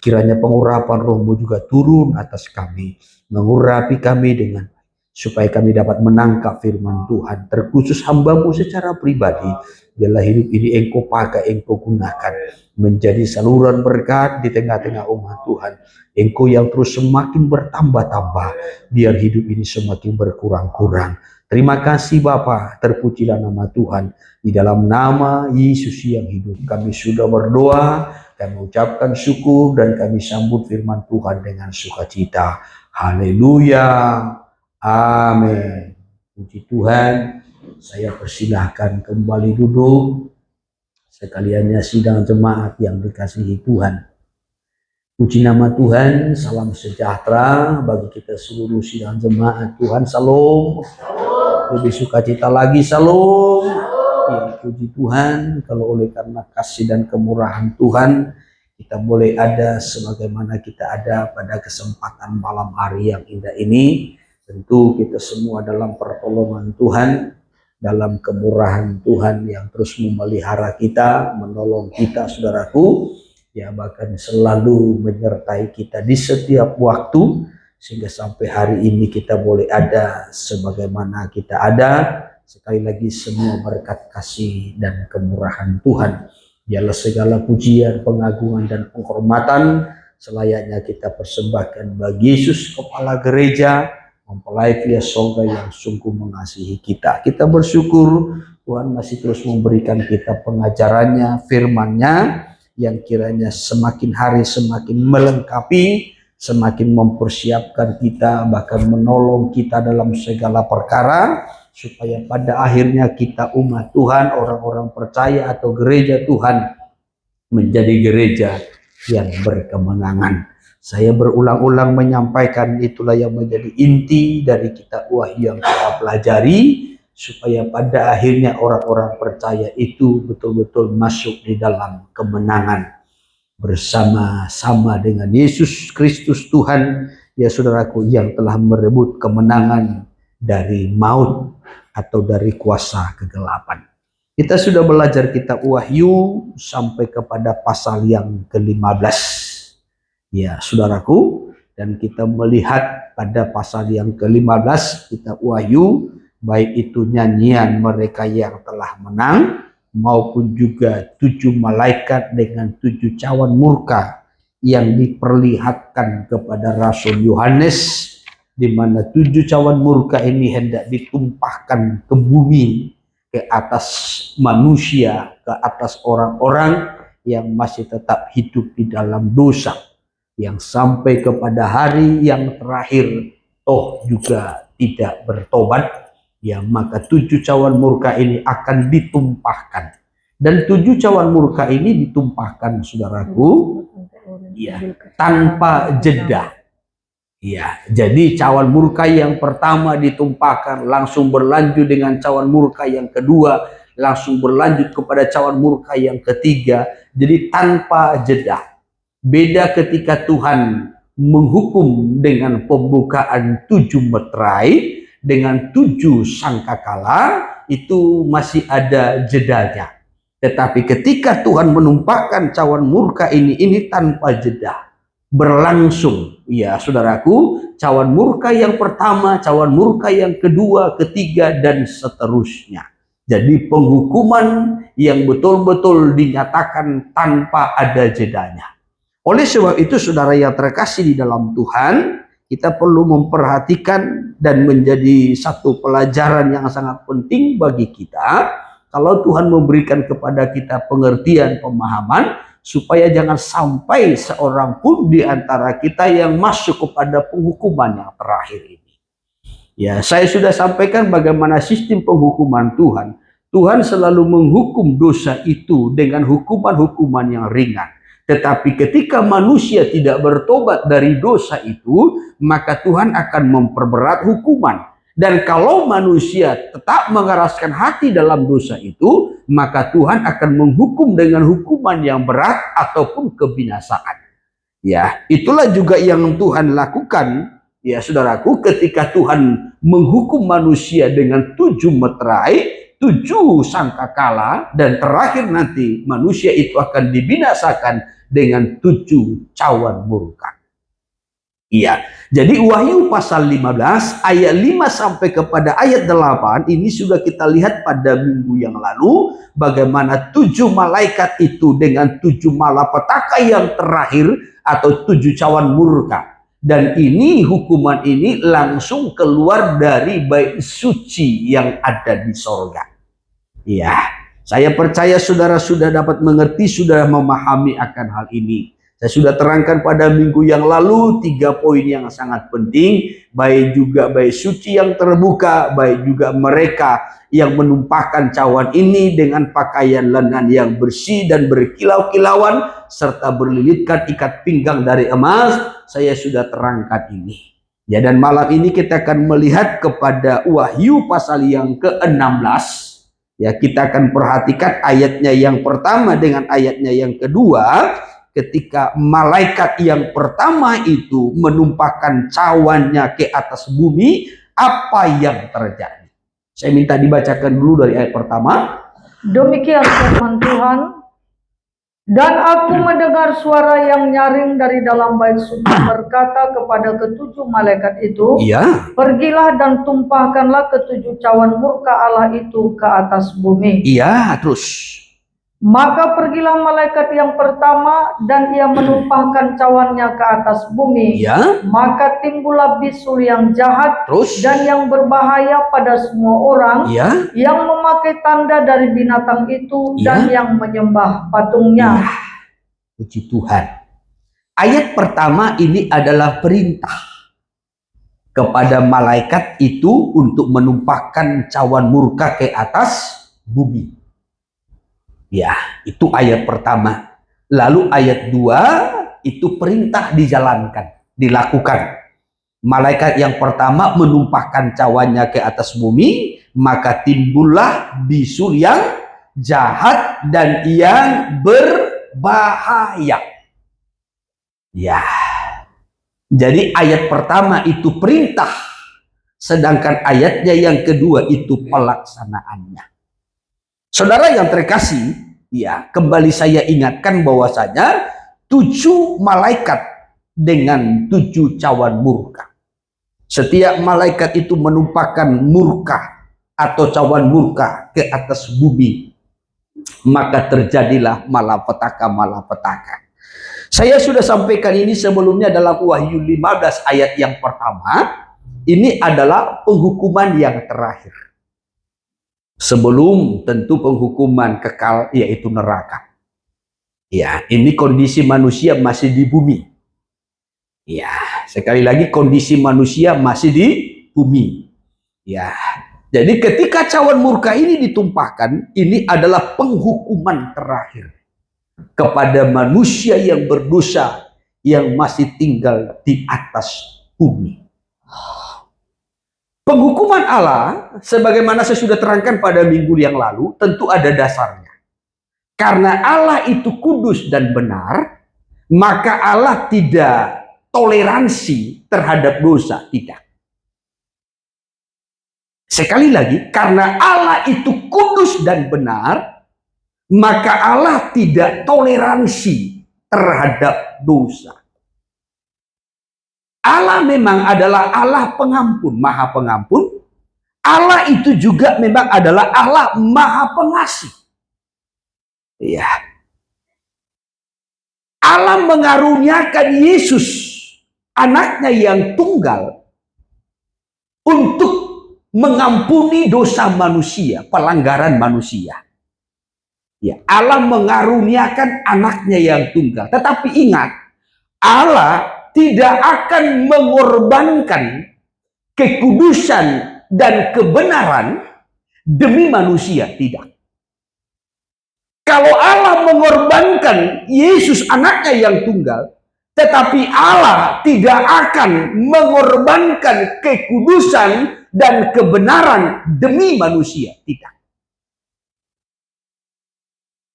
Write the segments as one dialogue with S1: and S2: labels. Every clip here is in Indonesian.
S1: Kiranya pengurapan Roh-Mu juga turun atas kami, mengurapi kami dengan supaya kami dapat menangkap firman Tuhan. Terkhusus hamba-Mu secara pribadi, biarlah hidup ini Engkau pakai, Engkau gunakan menjadi saluran berkat di tengah-tengah umat Tuhan. Engkau yang terus semakin bertambah-tambah, biar hidup ini semakin berkurang-kurang. Terima kasih Bapa, terpujilah nama Tuhan. Di dalam nama Yesus yang hidup, kami sudah berdoa, kami ucapkan syukur, dan kami sambut firman Tuhan dengan sukacita. Haleluya. Amin. Puji Tuhan. Saya persilahkan kembali duduk. Sekaliannya sidang jemaat yang dikasihi Tuhan. Puji nama Tuhan, salam sejahtera bagi kita seluruh sidang jemaat Tuhan. Salam. Lebih sukacita lagi, salam. Ya, puji Tuhan, kalau oleh karena kasih dan kemurahan Tuhan, kita boleh ada sebagaimana kita ada pada kesempatan malam hari yang indah ini. Tentu kita semua dalam pertolongan Tuhan, dalam kemurahan Tuhan yang terus memelihara kita, menolong kita saudaraku, ya bahkan selalu menyertai kita di setiap waktu, sehingga sampai hari ini kita boleh ada sebagaimana kita ada. Sekali lagi semua berkat kasih dan kemurahan Tuhan. Biarlah segala pujian, pengagungan dan penghormatan selayaknya kita persembahkan bagi Yesus Kepala Gereja, mempelai pria sorga yang sungguh mengasihi kita. Kita bersyukur Tuhan masih terus memberikan kita pengajarannya, firman-Nya yang kiranya semakin hari semakin melengkapi, semakin mempersiapkan kita, bahkan menolong kita dalam segala perkara, supaya pada akhirnya kita umat Tuhan, orang-orang percaya atau gereja Tuhan menjadi gereja yang berkemenangan. Saya berulang-ulang menyampaikan itulah yang menjadi inti dari kitab Wahyu yang kita pelajari, supaya pada akhirnya orang-orang percaya itu betul-betul masuk di dalam kemenangan bersama-sama dengan Yesus Kristus Tuhan, ya saudaraku, yang telah merebut kemenangan dari maut atau dari kuasa kegelapan. Kita sudah belajar kitab Wahyu sampai kepada pasal yang ke-15. Ya, saudaraku, dan kita melihat pada pasal yang ke-15 kitab Wahyu, baik itu nyanyian mereka yang telah menang, maupun juga 7 malaikat dengan 7 cawan murka yang diperlihatkan kepada Rasul Yohanes, di mana 7 cawan murka ini hendak ditumpahkan ke bumi, ke atas manusia, ke atas orang-orang yang masih tetap hidup di dalam dosa, yang sampai kepada hari yang terakhir toh juga tidak bertobat, ya maka 7 cawan murka ini akan ditumpahkan. Dan 7 cawan murka ini ditumpahkan, saudaraku, ya tanpa jeda. Ya, jadi cawan murka yang pertama ditumpahkan, langsung berlanjut dengan cawan murka yang kedua, langsung berlanjut kepada cawan murka yang ketiga. Jadi tanpa jeda. Beda ketika Tuhan menghukum dengan pembukaan 7 meterai, dengan 7 sangkakala, itu masih ada jedanya. Tetapi ketika Tuhan menumpahkan cawan murka ini tanpa jeda, berlangsung, ya saudaraku, cawan murka yang pertama, cawan murka yang kedua, ketiga, dan seterusnya. Jadi penghukuman yang betul-betul dinyatakan tanpa ada jedanya. Oleh sebab itu, saudara yang terkasih di dalam Tuhan, kita perlu memperhatikan dan menjadi satu pelajaran yang sangat penting bagi kita, kalau Tuhan memberikan kepada kita pengertian, pemahaman, supaya jangan sampai seorang pun di antara kita yang masuk kepada penghukuman yang terakhir ini. Ya, saya sudah sampaikan bagaimana sistem penghukuman Tuhan. Tuhan selalu menghukum dosa itu dengan hukuman-hukuman yang ringan. Tetapi ketika manusia tidak bertobat dari dosa itu, maka Tuhan akan memperberat hukuman. Dan kalau manusia tetap mengeraskan hati dalam dosa itu, maka Tuhan akan menghukum dengan hukuman yang berat ataupun kebinasaan. Ya, itulah juga yang Tuhan lakukan, ya saudaraku, ketika Tuhan menghukum manusia dengan 7 meterai, 7 sangkakala, dan terakhir nanti manusia itu akan dibinasakan dengan 7 cawan murka. Iya, jadi Wahyu pasal 15 ayat 5 sampai kepada ayat 8 ini sudah kita lihat pada minggu yang lalu bagaimana 7 malaikat itu dengan 7 malapetaka yang terakhir atau 7 cawan murka. Dan ini hukuman ini langsung keluar dari bait suci yang ada di sorga. Iya, saya percaya saudara sudah dapat mengerti, sudah memahami akan hal ini. Saya sudah terangkan pada minggu yang lalu 3 poin yang sangat penting, baik juga bait suci yang terbuka, baik juga mereka yang menumpahkan cawan ini dengan pakaian lenan yang bersih dan berkilau-kilauan serta berlilitkan ikat pinggang dari emas. Saya sudah terangkan ini. Ya, dan malam ini kita akan melihat kepada Wahyu pasal yang ke-16. Ya, kita akan perhatikan ayatnya yang pertama dengan ayatnya yang kedua. Ketika malaikat yang pertama itu menumpahkan cawannya ke atas bumi, apa yang terjadi? Saya minta dibacakan dulu dari ayat pertama.
S2: Demikian firman Tuhan. Dan aku mendengar suara yang nyaring dari dalam bait suci berkata kepada ketujuh malaikat itu,
S1: Iya.
S2: Pergilah dan tumpahkanlah ketujuh cawan murka Allah itu ke atas bumi.
S1: Iya, terus.
S2: Maka pergilah malaikat yang pertama dan ia menumpahkan cawannya ke atas bumi.
S1: Iya.
S2: Maka timbullah bisul yang jahat
S1: Terus.
S2: dan yang berbahaya pada semua orang
S1: Iya.
S2: yang memakai tanda dari binatang itu
S1: Iya.
S2: dan yang menyembah patungnya.
S1: Iya. Puji Tuhan. Ayat pertama ini adalah perintah kepada malaikat itu untuk menumpahkan cawan murka ke atas bumi. Ya, itu ayat pertama. Lalu ayat 2 itu perintah dijalankan, dilakukan. Malaikat yang pertama menumpahkan cawannya ke atas bumi, maka timbullah bisul yang jahat dan yang berbahaya. Ya. Jadi ayat pertama itu perintah, sedangkan ayatnya yang kedua itu pelaksanaannya. Saudara yang terkasih, ya, kembali saya ingatkan bahwasanya 7 malaikat dengan 7 cawan murka. Setiap malaikat itu menumpahkan murka atau cawan murka ke atas bumi, maka terjadilah malapetaka-malapetaka. Saya sudah sampaikan ini sebelumnya dalam Wahyu 15 ayat yang pertama. Ini adalah penghukuman yang terakhir. Sebelum tentu penghukuman kekal, yaitu neraka. Ya, ini kondisi manusia masih di bumi. Ya, sekali lagi kondisi manusia masih di bumi. Ya, jadi ketika cawan murka ini ditumpahkan, ini adalah penghukuman terakhir kepada manusia yang berdosa yang masih tinggal di atas bumi. Penghukuman Allah, sebagaimana saya sudah terangkan pada minggu yang lalu, tentu ada dasarnya. Karena Allah itu kudus dan benar, maka Allah tidak toleransi terhadap dosa, tidak. Sekali lagi, karena Allah itu kudus dan benar, maka Allah tidak toleransi terhadap dosa. Allah memang adalah Allah pengampun, maha pengampun. Allah itu juga memang adalah Allah maha pengasih. Ya. Allah mengaruniakan Yesus, anaknya yang tunggal, untuk mengampuni dosa manusia, pelanggaran manusia. Ya, Allah mengaruniakan anaknya yang tunggal. Tetapi ingat, Allah tidak akan mengorbankan kekudusan dan kebenaran demi manusia, tidak. Kalau Allah mengorbankan Yesus anaknya yang tunggal, tetapi Allah tidak akan mengorbankan kekudusan dan kebenaran demi manusia, tidak.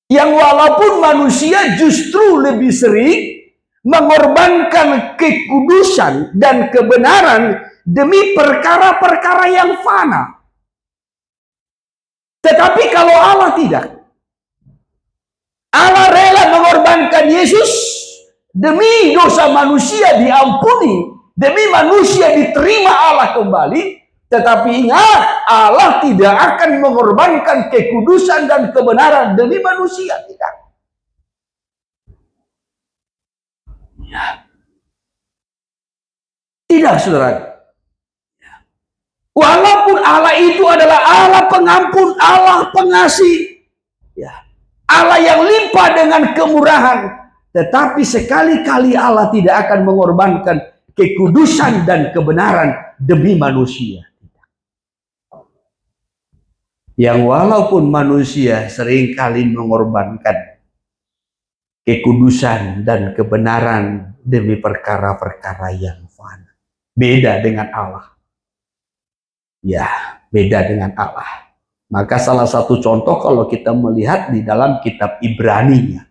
S1: Yang walaupun manusia justru lebih sering mengorbankan kekudusan dan kebenaran demi perkara-perkara yang fana. Tetapi kalau Allah tidak. Allah rela mengorbankan Yesus demi dosa manusia diampuni, demi manusia diterima Allah kembali. Tetapi ingat, Allah tidak akan mengorbankan kekudusan dan kebenaran demi manusia, tidak. Ya. Tidak, saudara. Walaupun Allah itu adalah Allah pengampun, Allah pengasih, ya, Allah yang limpah dengan kemurahan, tetapi sekali-kali Allah tidak akan mengorbankan kekudusan dan kebenaran demi manusia. Yang walaupun manusia seringkali mengorbankan kekudusan dan kebenaran demi perkara-perkara yang fana. Beda dengan Allah. Ya, beda dengan Allah. Maka salah satu contoh kalau kita melihat di dalam kitab Ibrani,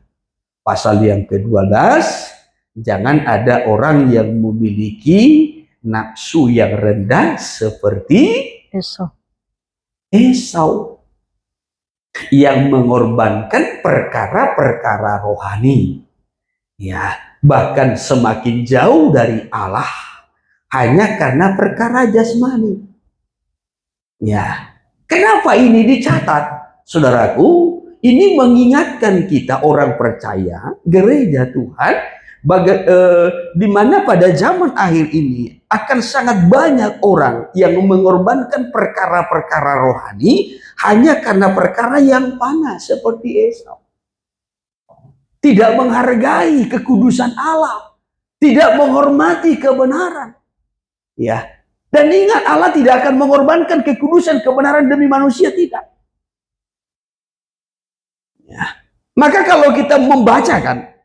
S1: pasal yang ke-12, jangan ada orang yang memiliki nafsu yang rendah seperti Esau yang mengorbankan perkara-perkara rohani. Ya, bahkan semakin jauh dari Allah hanya karena perkara jasmani. Ya, kenapa ini dicatat? Saudaraku, ini mengingatkan kita orang percaya, gereja Tuhan, di mana pada zaman akhir ini akan sangat banyak orang yang mengorbankan perkara-perkara rohani hanya karena perkara yang panas seperti Esau. Tidak menghargai kekudusan Allah, tidak menghormati kebenaran. Ya. Dan ingat, Allah tidak akan mengorbankan kekudusan kebenaran demi manusia, tidak. Ya. Maka kalau kita membacakan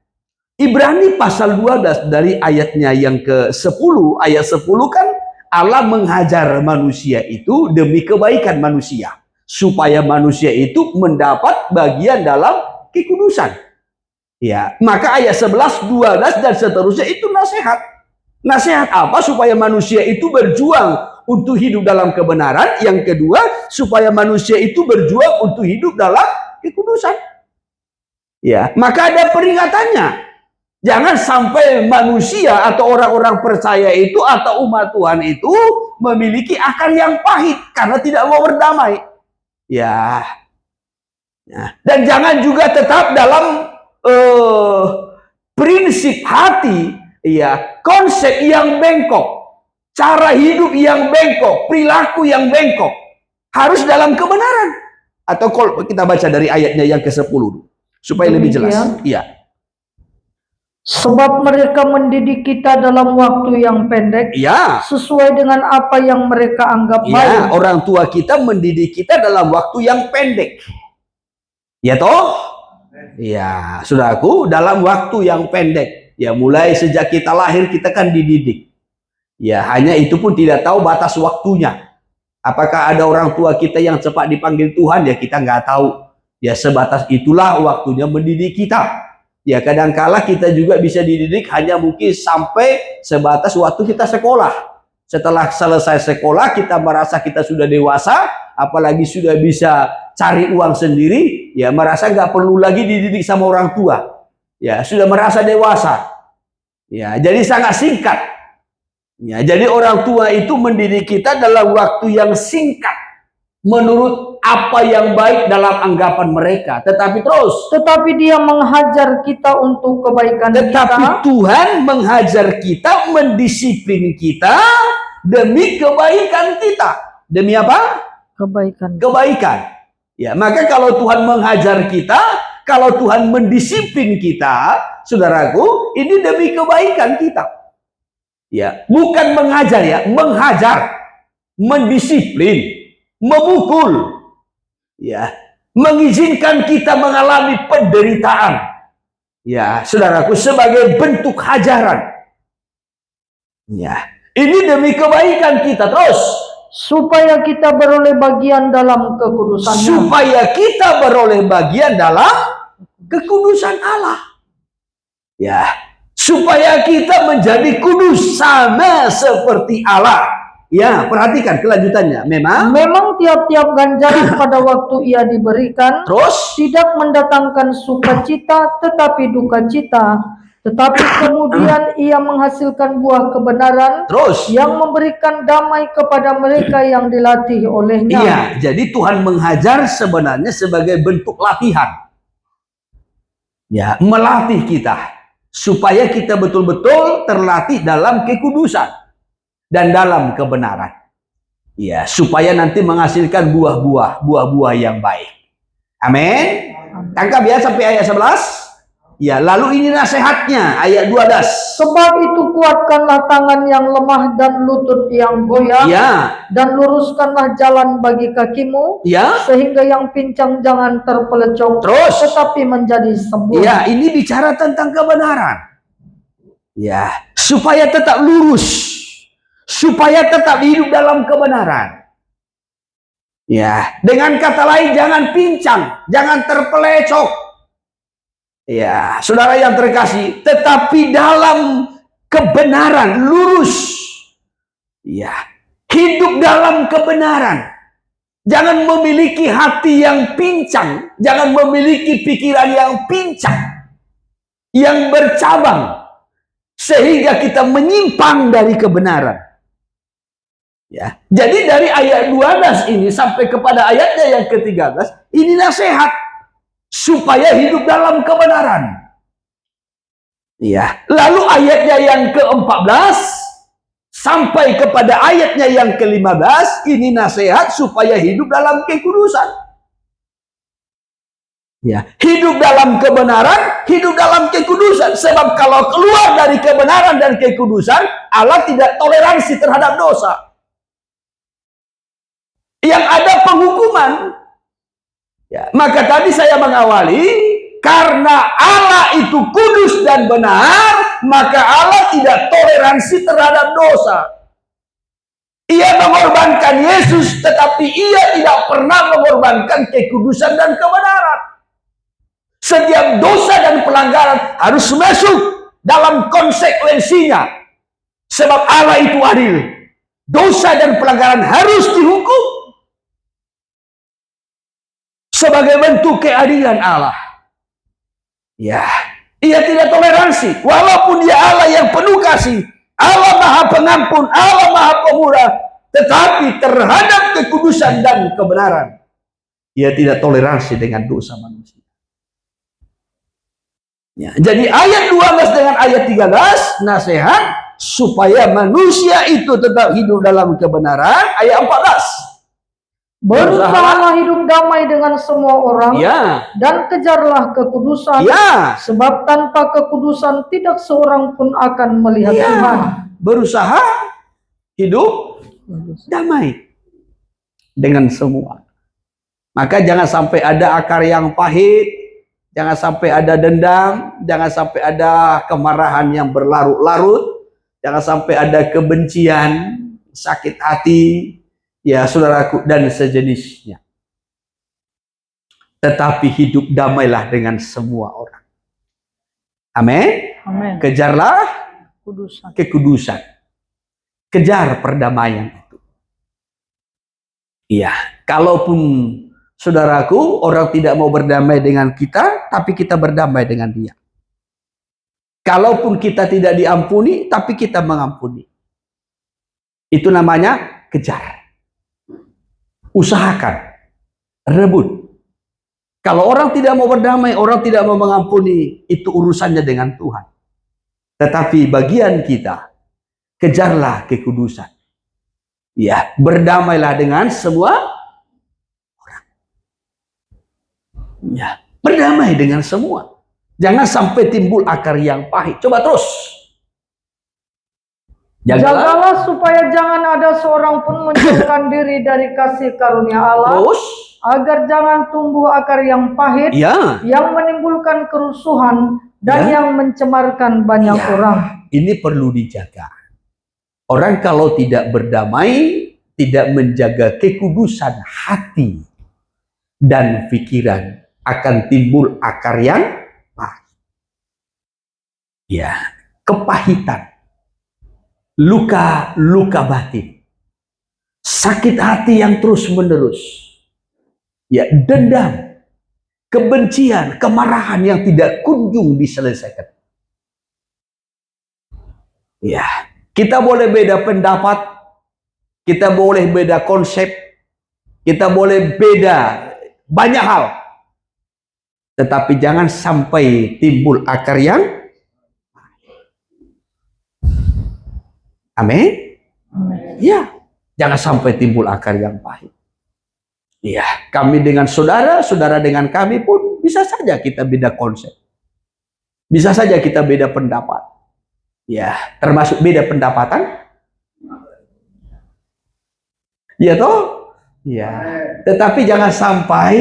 S1: Ibrani pasal 12 dari ayatnya yang ke-10, ayat 10 kan Allah menghajar manusia itu demi kebaikan manusia, supaya manusia itu mendapat bagian dalam kekudusan. Ya, maka ayat 11, 12 dan seterusnya itu nasihat. Nasihat apa? Supaya manusia itu berjuang untuk hidup dalam kebenaran. Yang kedua, supaya manusia itu berjuang untuk hidup dalam kekudusan. Ya, maka ada peringatannya. Jangan sampai manusia atau orang-orang percaya itu atau umat Tuhan itu memiliki akal yang pahit karena tidak mau berdamai. Ya. Dan jangan juga tetap dalam prinsip hati, ya, konsep yang bengkok, cara hidup yang bengkok, perilaku yang bengkok. Harus dalam kebenaran. Atau kalau kita baca dari ayatnya yang ke-10 supaya lebih jelas. Iya.
S2: Sebab mereka mendidik kita dalam waktu yang pendek,
S1: Ya,
S2: sesuai dengan apa yang mereka anggap
S1: ya,
S2: baik.
S1: orang tua kita mendidik kita dalam waktu yang pendek. Ya toh? Ya, saudaraku, dalam waktu yang pendek. Ya, mulai sejak kita lahir kita kan dididik. Ya, hanya itu pun tidak tahu batas waktunya. Apakah ada orang tua kita yang cepat dipanggil Tuhan? Ya, kita nggak tahu. Ya, sebatas itulah waktunya mendidik kita. Ya, kadangkala kita juga bisa dididik hanya mungkin sampai sebatas waktu kita sekolah. Setelah selesai sekolah, kita merasa kita sudah dewasa, apalagi sudah bisa cari uang sendiri, ya merasa nggak perlu lagi dididik sama orang tua. Ya, sudah merasa dewasa. Ya, jadi sangat singkat. Ya, jadi orang tua itu mendidik kita dalam waktu yang singkat, menurut apa yang baik dalam anggapan mereka. Tetapi
S2: Dia menghajar kita untuk kebaikan kita.
S1: Tuhan menghajar kita, mendisiplin kita demi kebaikan kita. Demi apa? Kebaikan. Ya, maka kalau Tuhan menghajar kita, kalau Tuhan mendisiplin kita, saudaraku, ini demi kebaikan kita. Ya, bukan mengajar ya, menghajar, mendisiplin, memukul, ya, mengizinkan kita mengalami penderitaan, ya, saudaraku, sebagai bentuk hajaran. Ya, ini demi kebaikan kita terus,
S2: supaya kita beroleh bagian dalam kekudusan.
S1: Supaya kita beroleh bagian dalam kekudusan Allah. Ya, supaya kita menjadi kudus sama seperti Allah. Ya, perhatikan kelanjutannya.
S2: Memang tiap-tiap ganjaran pada waktu ia diberikan
S1: Terus,
S2: tidak mendatangkan sukacita tetapi duka cita, tetapi kemudian ia menghasilkan buah kebenaran
S1: terus.
S2: yang memberikan damai kepada mereka yang dilatih olehnya.
S1: Iya, jadi Tuhan menghajar sebenarnya sebagai bentuk latihan. Ya, melatih kita supaya kita betul-betul terlatih dalam kekudusan dan dalam kebenaran. Ya, supaya nanti menghasilkan buah-buah yang baik. Amin. Tangkap ya sampai ayat 11. Ya, lalu ini nasihatnya ayat 12.
S2: Sebab itu kuatkanlah tangan yang lemah dan lutut yang goyah,
S1: Ya,
S2: dan luruskanlah jalan bagi kakimu,
S1: ya.
S2: sehingga yang pincang jangan terpelecok,
S1: Terus.
S2: tetapi menjadi sembuh.
S1: Ya, ini bicara tentang kebenaran. Ya, supaya tetap lurus. Supaya tetap hidup dalam kebenaran. Ya, dengan kata lain jangan pincang, jangan terpelecok. Ya, saudara yang terkasih, tetapi dalam kebenaran, lurus. Ya, hidup dalam kebenaran. Jangan memiliki hati yang pincang, jangan memiliki pikiran yang pincang, yang bercabang, sehingga kita menyimpang dari kebenaran. Ya, jadi dari ayat 12 ini sampai kepada ayatnya yang ke-13, ini nasihat supaya hidup dalam kebenaran. Ya, lalu ayatnya yang ke-14 sampai kepada ayatnya yang ke-15, ini nasihat supaya hidup dalam kekudusan. Ya, hidup dalam kebenaran, hidup dalam kekudusan. Sebab kalau keluar dari kebenaran dan kekudusan, Allah tidak toleransi terhadap dosa. Yang ada penghukuman. Ya, maka tadi saya mengawali, karena Allah itu kudus dan benar, maka Allah tidak toleransi terhadap dosa. Ia mengorbankan Yesus, tetapi ia tidak pernah mengorbankan kekudusan dan kebenaran. Setiap dosa dan pelanggaran harus masuk dalam konsekuensinya. Sebab Allah itu adil. Dosa dan pelanggaran harus dihukum sebagai bentuk keadilan Allah. Ya, ia tidak toleransi. Walaupun dia Allah yang penuh kasih, Allah Maha Pengampun, Allah Maha Pemurah, tetapi terhadap kekudusan dan kebenaran, ia tidak toleransi dengan dosa manusia. Ya, jadi ayat 12 dengan ayat 13 nasihat supaya manusia itu tetap hidup dalam kebenaran. Ayat 14.
S2: Berusahalah hidup damai dengan semua orang,
S1: Ya.
S2: dan kejarlah kekudusan,
S1: Ya.
S2: sebab tanpa kekudusan tidak seorang pun akan melihat
S1: Ya.
S2: Tuhan.
S1: Berusaha hidup damai dengan semua. Maka jangan sampai ada akar yang pahit, jangan sampai ada dendam, jangan sampai ada kemarahan yang berlarut-larut, jangan sampai ada kebencian, sakit hati, ya saudaraku, dan sejenisnya. Tetapi hidup damailah dengan semua orang. Amin.
S2: Amin.
S1: Kejarlah
S2: Kudusan.
S1: kekudusan. Kejar perdamaian itu. Iya, kalaupun saudaraku, orang tidak mau berdamai dengan kita, tapi kita berdamai dengan dia. Kalaupun kita tidak diampuni, tapi kita mengampuni. Itu namanya kejar. Usahakan, rebut. Kalau orang tidak mau berdamai, orang tidak mau mengampuni, itu urusannya dengan Tuhan. Tetapi bagian kita, kejarlah kekudusan. Ya, berdamailah dengan semua orang. Ya, berdamai dengan semua. Jangan sampai timbul akar yang pahit. Coba terus.
S2: Jagalah supaya jangan ada seorang pun menjauhkan diri dari kasih karunia Allah.
S1: Terus,
S2: agar jangan tumbuh akar yang pahit,
S1: ya,
S2: yang menimbulkan kerusuhan dan
S1: ya,
S2: yang mencemarkan banyak
S1: ya,
S2: orang.
S1: Ini perlu dijaga. Orang kalau tidak berdamai, tidak menjaga kekudusan hati dan pikiran, akan timbul akar yang pahit. Ya, kepahitan. Luka-luka batin. sakit hati yang terus-menerus, ya, dendam, kebencian, kemarahan yang tidak kunjung diselesaikan. Ya, kita boleh beda pendapat, kita boleh beda konsep, kita boleh beda banyak hal, tetapi jangan sampai timbul akar yang amin. Ya, jangan sampai timbul akar yang pahit. Ya, kami dengan saudara, saudara dengan kami pun bisa saja kita beda konsep, bisa saja kita beda pendapat. Ya, termasuk beda pendapatan. Ya toh? Ya. Tetapi jangan sampai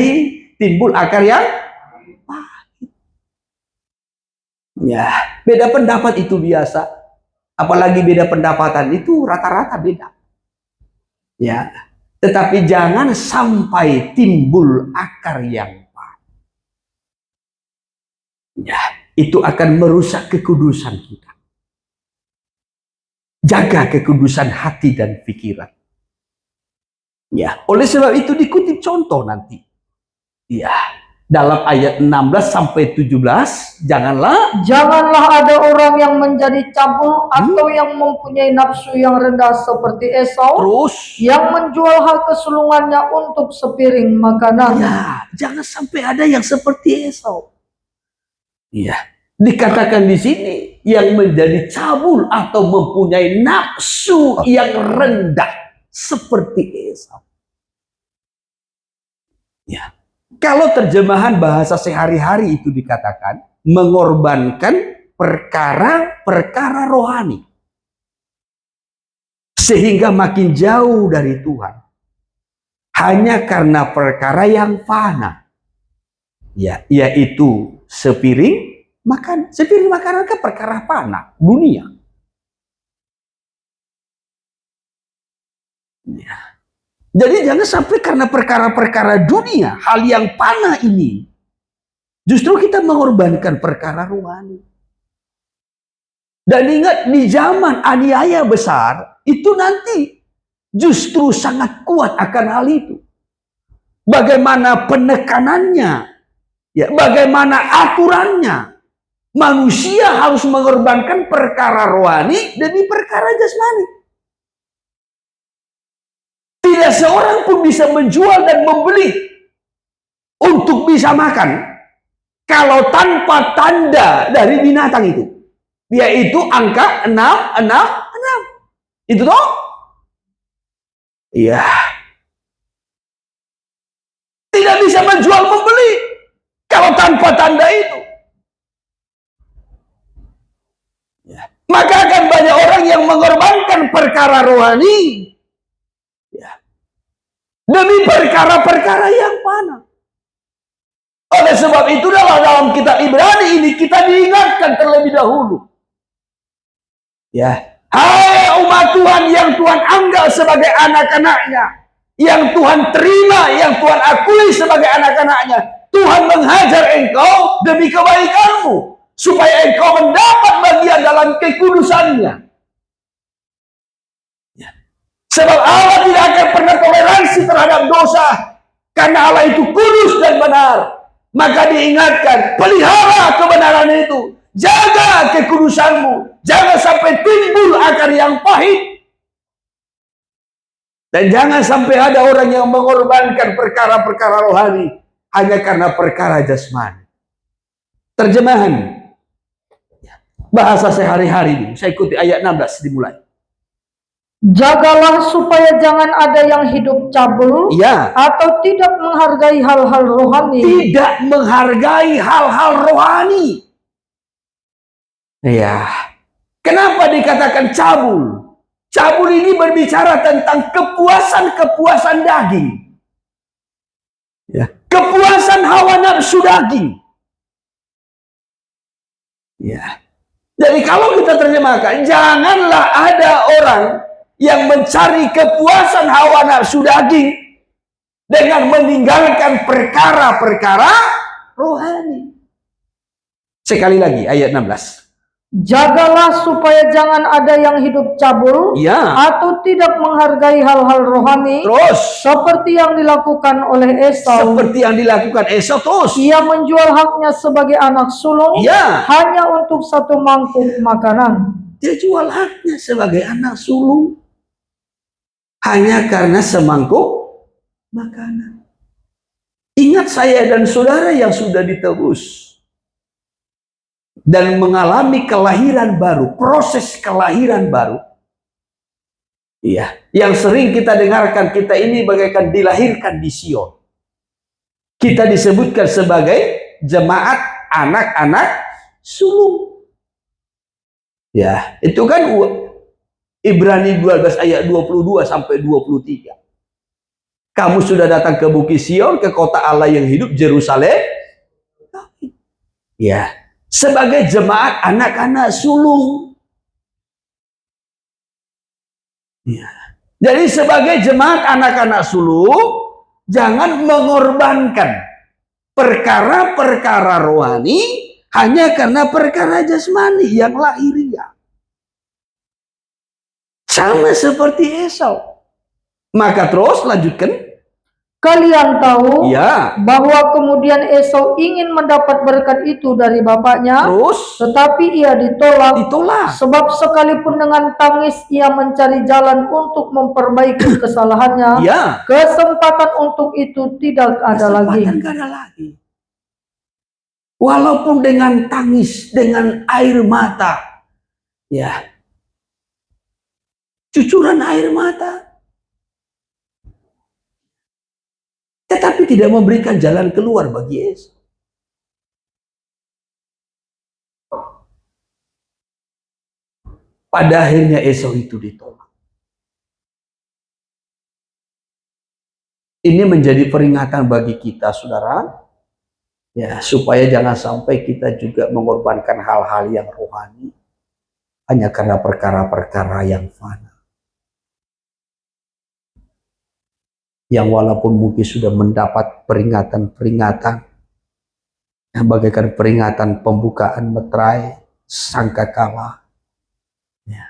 S1: timbul akar yang pahit. Ya, beda pendapat itu biasa. Apalagi beda pendapatan itu rata-rata beda. Ya. Tetapi jangan sampai timbul akar yang pahit. Ya, itu akan merusak kekudusan kita. Jaga kekudusan hati dan pikiran. Ya, oleh sebab itu dikutip contoh nanti. Ya, dalam ayat 16 sampai 17, janganlah
S2: ada orang yang menjadi cabul atau yang mempunyai nafsu yang rendah seperti Esau,
S1: terus
S2: yang menjual hak kesulungannya untuk sepiring makanan.
S1: Ya, jangan sampai ada yang seperti Esau. Ya, dikatakan di sini yang menjadi cabul atau mempunyai nafsu yang rendah seperti Esau. Ya, kalau terjemahan bahasa sehari-hari itu dikatakan mengorbankan perkara-perkara rohani sehingga makin jauh dari Tuhan hanya karena perkara yang fana, ya, yaitu sepiring makanan ke perkara fana dunia. Ya. Jadi jangan sampai karena perkara-perkara dunia, hal yang fana ini, justru kita mengorbankan perkara rohani. Dan ingat, di zaman aniaya besar, itu nanti justru sangat kuat akan hal itu. Bagaimana penekanannya, ya, bagaimana aturannya. Manusia harus mengorbankan perkara rohani demi perkara jasmani. Tidak seorang pun bisa menjual dan membeli untuk bisa makan kalau tanpa tanda dari binatang itu, yaitu angka 666. Itu toh? Iya. Tidak bisa menjual membeli kalau tanpa tanda itu. Ya. Maka akan banyak orang yang mengorbankan perkara rohani demi perkara-perkara yang fana. Oleh sebab itu dalam kitab Ibrani ini kita diingatkan terlebih dahulu. Ya, hai umat Tuhan yang Tuhan anggap sebagai anak-anaknya, yang Tuhan terima, yang Tuhan akui sebagai anak-anaknya, Tuhan menghajar engkau demi kebaikanmu, supaya engkau mendapat bagian dalam kekudusannya. Sebab Allah tidak akan pernah toleransi terhadap dosa, karena Allah itu kudus dan benar. Maka diingatkan, pelihara kebenaran itu, jaga kekudusanmu, jangan sampai timbul akar yang pahit. Dan jangan sampai ada orang yang mengorbankan perkara-perkara rohani hanya karena perkara jasmani. Terjemahan bahasa sehari-hari ini, saya ikuti ayat 16 dimulai.
S2: Jagalah supaya jangan ada yang hidup cabul,
S1: ya,
S2: atau tidak menghargai hal-hal rohani.
S1: Tidak menghargai hal-hal rohani. Ya. Kenapa dikatakan cabul? Cabul ini berbicara tentang kepuasan-kepuasan daging. Ya. Kepuasan hawa nafsu daging. Ya. Jadi kalau kita terjemahkan, janganlah ada orang yang mencari kepuasan hawa nafsu daging dengan meninggalkan perkara-perkara rohani. Sekali lagi ayat 16.
S2: Jagalah supaya jangan ada yang hidup cabul
S1: Ya.
S2: atau tidak menghargai hal-hal rohani
S1: Terus.
S2: seperti yang dilakukan oleh Esau.
S1: Seperti yang dilakukan Esau terus.
S2: Ia menjual haknya sebagai anak sulung
S1: Ya.
S2: hanya untuk satu mangkuk makanan.
S1: Dia jual haknya sebagai anak sulung hanya karena semangkuk makanan. Ingat saya dan saudara yang sudah ditebus dan mengalami kelahiran baru, proses kelahiran baru. Iya, yang sering kita dengarkan, kita ini bagaikan dilahirkan di Sion. Kita disebutkan sebagai jemaat anak-anak sulung. Ya, itu kan Ibrani 12 ayat 22 sampai 23. Kamu sudah datang ke Bukit Sion, ke kota Allah yang hidup, Yerusalem. Ya, sebagai jemaat anak-anak sulung. Ya. Jadi sebagai jemaat anak-anak sulung, jangan mengorbankan perkara-perkara rohani hanya karena perkara jasmani yang lahiriah. Sama seperti Esau. Maka terus lanjutkan.
S2: Kalian tahu
S1: Ya.
S2: bahwa kemudian Esau ingin mendapat berkat itu dari bapaknya,
S1: Terus
S2: tetapi ia ditolak.
S1: ditolak.
S2: Sebab sekalipun dengan tangis ia mencari jalan untuk memperbaiki kesalahannya,
S1: Ya.
S2: kesempatan untuk itu tidak ada lagi.
S1: Kesempatan gak ada lagi. Walaupun dengan tangis, dengan air mata, ya, cucuran air mata, tetapi tidak memberikan jalan keluar bagi Yesus. Pada akhirnya Esau itu ditolak. Ini menjadi peringatan bagi kita, saudara, ya, supaya jangan sampai kita juga mengorbankan hal-hal yang rohani hanya karena perkara-perkara yang fana. Yang walaupun mungkin sudah mendapat peringatan-peringatan yang bagaikan peringatan pembukaan meterai sangkakala. Ya.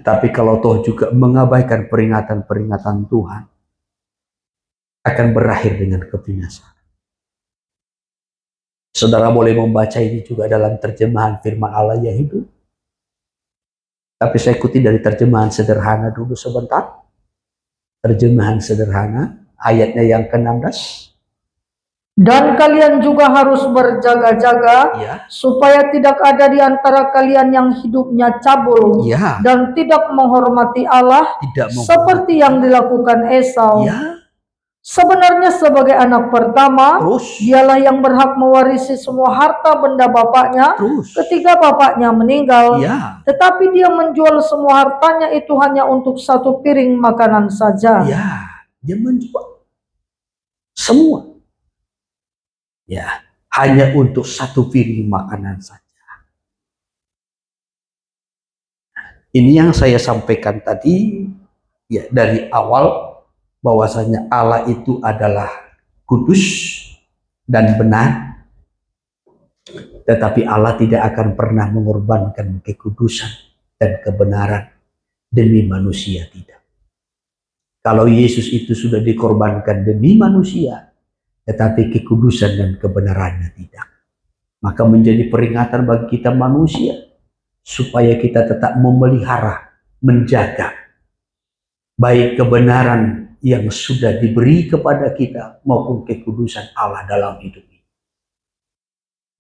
S1: Tapi kalau toh juga mengabaikan peringatan-peringatan Tuhan, akan berakhir dengan kebinasaan. Saudara boleh membaca ini juga dalam terjemahan firman Allah yang hidup. Tapi saya ikuti dari terjemahan sederhana dulu sebentar. Terjemahan sederhana, ayatnya yang ke-16.
S2: Dan kalian juga harus berjaga-jaga,
S1: Ya.
S2: supaya tidak ada di antara kalian yang hidupnya cabul,
S1: Ya.
S2: dan tidak menghormati Allah,
S1: Tidak mau.
S2: seperti yang dilakukan Esau.
S1: Ya.
S2: Sebenarnya sebagai anak pertama,
S1: Terus.
S2: dialah yang berhak mewarisi semua harta benda bapaknya
S1: Terus.
S2: ketika bapaknya meninggal.
S1: Ya.
S2: Tetapi dia menjual semua hartanya itu hanya untuk satu piring makanan saja.
S1: Ya. Dia menjual semua. Ya. Hanya untuk satu piring makanan saja. Ini yang saya sampaikan tadi, ya, dari awal, bahwasanya Allah itu adalah kudus dan benar, tetapi Allah tidak akan pernah mengorbankan kekudusan dan kebenaran demi manusia, tidak. Kalau Yesus itu sudah dikorbankan demi manusia, tetapi kekudusan dan kebenarannya tidak, maka menjadi peringatan bagi kita manusia supaya kita tetap memelihara, menjaga baik kebenaran yang sudah diberi kepada kita maupun kekudusan Allah dalam hidup ini.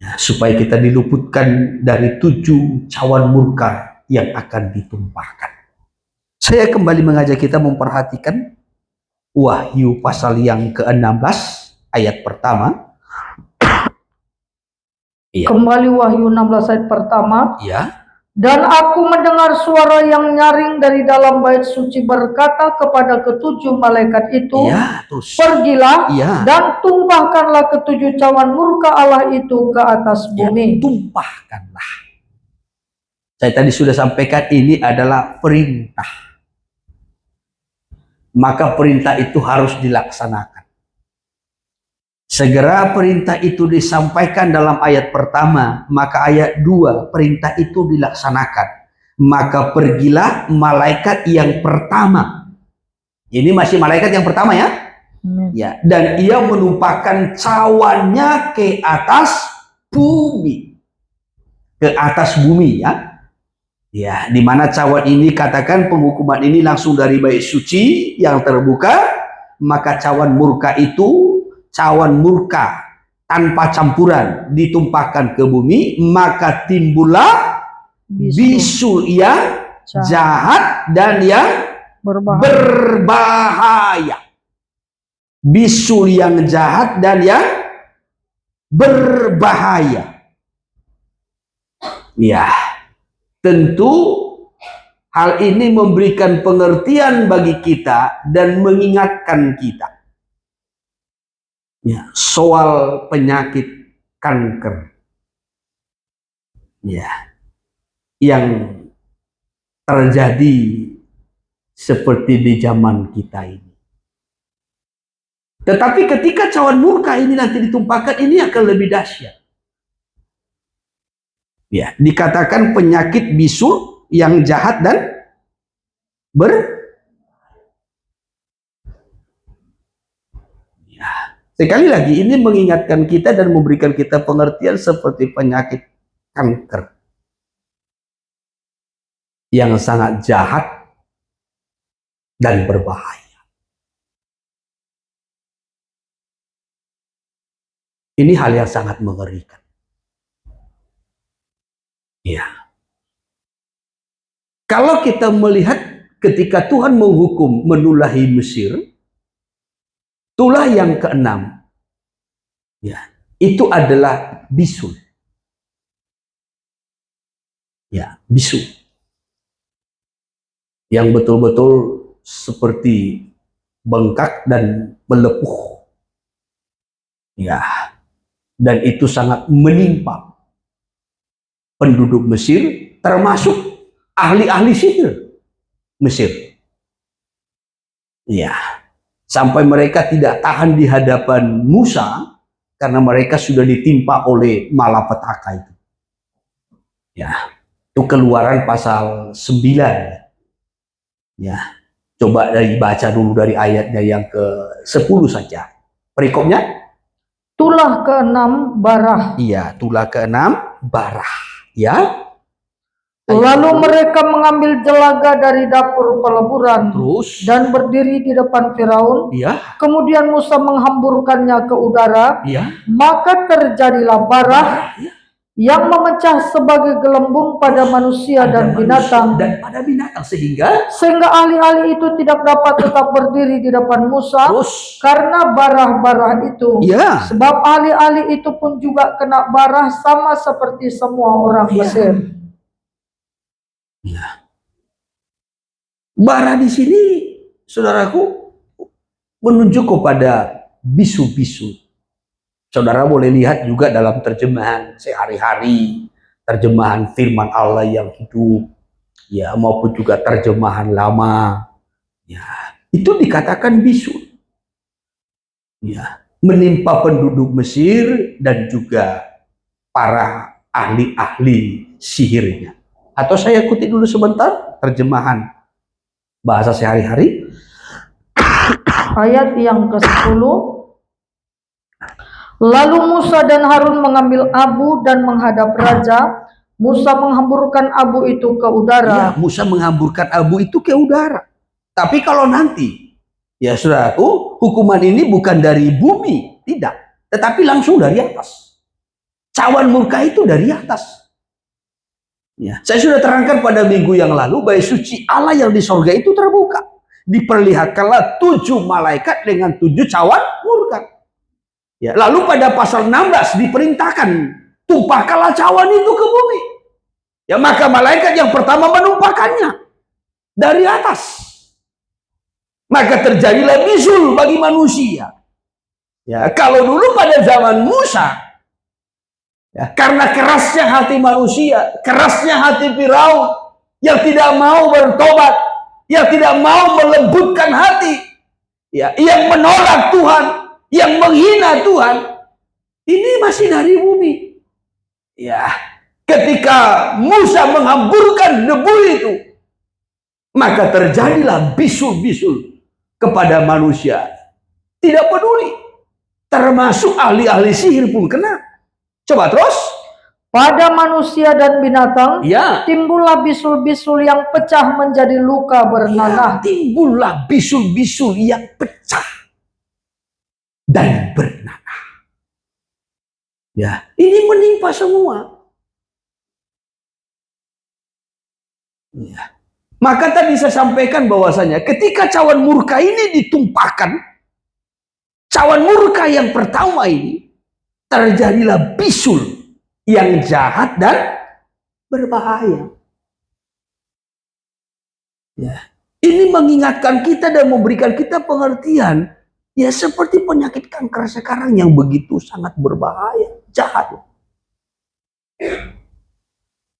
S1: Ya, supaya kita diluputkan dari 7 cawan murka yang akan ditumpahkan. Saya kembali mengajak kita memperhatikan Wahyu pasal yang ke-16 ayat pertama. Iya.
S2: Kembali Wahyu 16 ayat pertama.
S1: Ya.
S2: Dan aku mendengar suara yang nyaring dari dalam bait suci berkata kepada ke-7 malaikat itu,
S1: Ya, terus.
S2: pergilah,
S1: Ya.
S2: dan tumpahkanlah ke-7 cawan murka Allah itu ke atas bumi.
S1: Tumpahkanlah. Saya tadi sudah sampaikan ini adalah perintah. Maka perintah itu harus dilaksanakan. Segera perintah itu disampaikan dalam ayat pertama, maka ayat 2 perintah itu dilaksanakan. Maka pergilah malaikat yang pertama. Ini masih malaikat yang pertama ya. Ya, dan ia menumpahkan cawannya ke atas bumi. Ke atas bumi ya. Ya, di mana cawan ini katakan penghukuman ini langsung dari bait suci yang terbuka, maka cawan murka itu cawan murka tanpa campuran ditumpahkan ke bumi, maka timbullah bisul yang jahat dan yang berbahaya. Bisul yang jahat dan yang berbahaya. Ya, tentu hal ini memberikan pengertian bagi kita dan mengingatkan kita ya, soal penyakit kanker ya, yang terjadi seperti di zaman kita ini. Tetapi ketika cawan murka ini nanti ditumpahkan, ini akan lebih dahsyat. Ya, dikatakan penyakit bisul yang jahat dan sekali lagi ini mengingatkan kita dan memberikan kita pengertian seperti penyakit kanker yang sangat jahat dan berbahaya. Ini hal yang sangat mengerikan. Ya. Kalau kita melihat ketika Tuhan menghukum menulahi Mesir, tulah yang keenam, ya, itu adalah bisul. Ya, bisul. Yang betul-betul seperti bengkak dan melepuh. Ya, dan itu sangat menimpa penduduk Mesir, termasuk ahli-ahli sihir Mesir. Ya, sampai mereka tidak tahan di hadapan Musa karena mereka sudah ditimpa oleh malapetaka itu. Ya, itu Keluaran pasal 9. Ya, coba dibaca dulu dari ayatnya yang ke-10 saja. Perikopnya?
S2: Tulah ke-6 Barah.
S1: Iya, tulah ke-6 Barah. Ya.
S2: Lalu mereka mengambil jelaga dari dapur peleburan
S1: Terus
S2: dan berdiri di depan Firaun.
S1: Iya.
S2: Kemudian Musa menghamburkannya ke udara.
S1: Iya.
S2: Maka terjadilah barah
S1: Ya,
S2: yang memecah sebagai gelembung pada manusia dan binatang.
S1: Dan pada binatang sehingga
S2: ahli-ahli itu tidak dapat tetap berdiri di depan Musa
S1: terus
S2: karena barah-barah itu.
S1: ya,
S2: Sebab ahli-ahli itu pun juga kena barah sama seperti semua orang Mesir.
S1: Ya. Bara di sini, saudaraku, menunjuk kepada bisu-bisu. Saudara boleh lihat juga dalam terjemahan sehari-hari, terjemahan firman Allah yang hidup, ya, maupun juga terjemahan lama. Ya, itu dikatakan bisu. Ya, menimpa penduduk Mesir dan juga para ahli-ahli sihirnya. Atau saya kutip dulu sebentar terjemahan bahasa sehari-hari.
S2: Ayat yang ke-10. Lalu Musa dan Harun mengambil abu dan menghadap raja. Musa menghamburkan abu itu ke udara.
S1: Ya, Musa menghamburkan abu itu ke udara. Tapi kalau nanti, ya saudaraku, hukuman ini bukan dari bumi, tidak. Tetapi langsung dari atas. Cawan murka itu dari atas. Ya, saya sudah terangkan pada minggu yang lalu, bait suci Allah yang di sorga itu terbuka. Diperlihatkanlah 7 malaikat dengan 7 cawan murka. Ya, lalu pada pasal 16 diperintahkan, tumpahkanlah cawan itu ke bumi. Ya, maka malaikat yang pertama menumpahkannya dari atas. Maka terjadilah bisul bagi manusia. Ya, kalau dulu pada zaman Musa, ya, karena kerasnya hati manusia, kerasnya hati Firaun yang tidak mau bertobat, yang tidak mau melembutkan hati, ya, yang menolak Tuhan, yang menghina Tuhan, ini masih dari bumi. Ya, ketika Musa menghamburkan debu itu, maka terjadilah bisul-bisul kepada manusia. Tidak peduli, termasuk ahli-ahli sihir pun kena. Coba terus.
S2: Pada manusia dan binatang,
S1: Ya,
S2: timbullah bisul-bisul yang pecah menjadi luka bernanah.
S1: timbullah bisul-bisul yang pecah dan bernanah. Ya, ini menimpa semua. Ya. Maka tadi saya sampaikan bahwasanya ketika cawan murka ini ditumpahkan, cawan murka yang pertama ini, terjadilah bisul yang jahat dan berbahaya. Ya. Ini mengingatkan kita dan memberikan kita pengertian, ya seperti penyakit kanker sekarang yang begitu sangat berbahaya, jahat.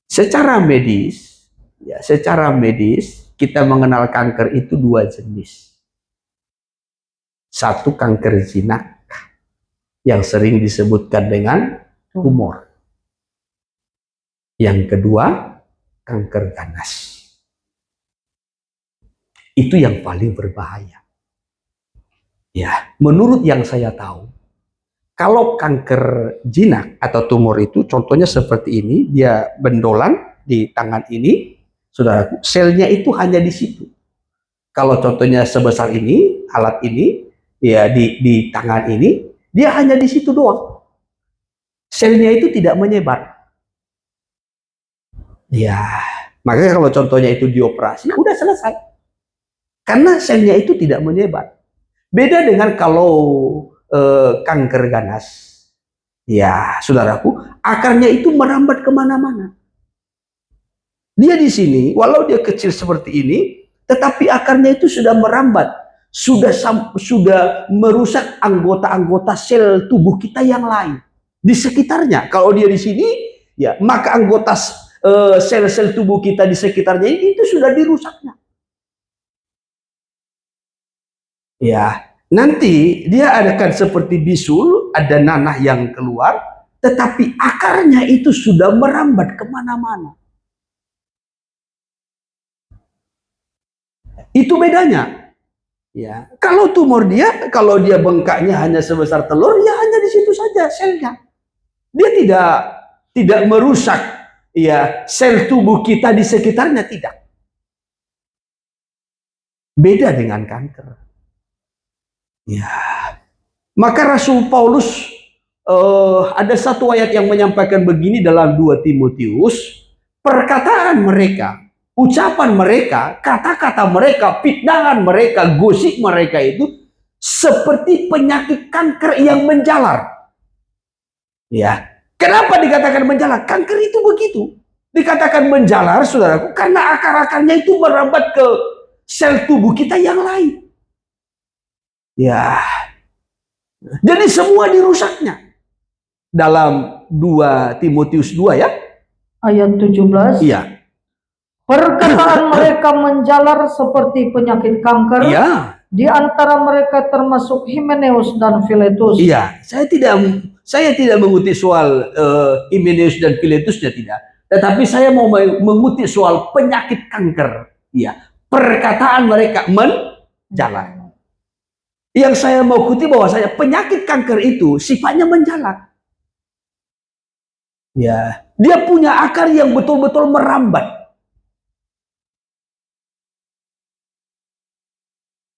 S1: Secara medis, ya secara medis kita mengenal kanker itu dua jenis. Satu kanker jinak yang sering disebutkan dengan tumor. Yang kedua, kanker ganas. Itu yang paling berbahaya. Ya, menurut yang saya tahu, kalau kanker jinak atau tumor itu contohnya seperti ini, dia bendolan di tangan ini, saudaraku, selnya itu hanya di situ. Kalau contohnya sebesar ini, alat ini, ya di tangan ini, dia hanya di situ doang. Selnya itu tidak menyebar. Ya, makanya kalau contohnya itu dioperasi, udah selesai. Karena selnya itu tidak menyebar. Beda dengan kalau kanker ganas. Ya, saudaraku, akarnya itu merambat kemana-mana. Dia di sini, walau dia kecil seperti ini, tetapi akarnya itu sudah merambat. Sudah merusak anggota-anggota sel tubuh kita yang lain. Di sekitarnya, kalau dia di sini, ya maka anggota sel-sel tubuh kita di sekitarnya itu sudah dirusaknya. Ya, nanti dia akan seperti bisul, ada nanah yang keluar, tetapi akarnya itu sudah merambat kemana-mana. Itu bedanya. Ya, kalau tumor kalau dia bengkaknya hanya sebesar telur, ya hanya di situ saja selnya. Dia tidak merusak ya sel tubuh kita di sekitarnya, tidak. Beda dengan kanker. Ya, maka Rasul Paulus ada satu ayat yang menyampaikan begini dalam 2 Timotius, perkataan mereka, ucapan mereka, kata-kata mereka, pitnangan mereka, gosip mereka itu seperti penyakit kanker yang menjalar. Ya, kenapa dikatakan menjalar? Kanker itu begitu. Dikatakan menjalar, saudaraku, karena akar-akarnya itu merambat ke sel tubuh kita yang lain. Ya, jadi semua dirusaknya. Dalam 2 Timotius 2 ya.
S2: Ayat 17.
S1: Iya.
S2: Perkataan mereka menjalar seperti penyakit kanker.
S1: Iya.
S2: Di antara mereka termasuk Himeneus dan Filetus.
S1: Iya, saya tidak mengutip soal Himeneus dan Filetusnya, tidak. Tetapi saya mau mengutip soal penyakit kanker. Iya, perkataan mereka menjalar. Yang saya mau kutip bahwasanya penyakit kanker itu sifatnya menjalar. Ya, dia punya akar yang betul-betul merambat.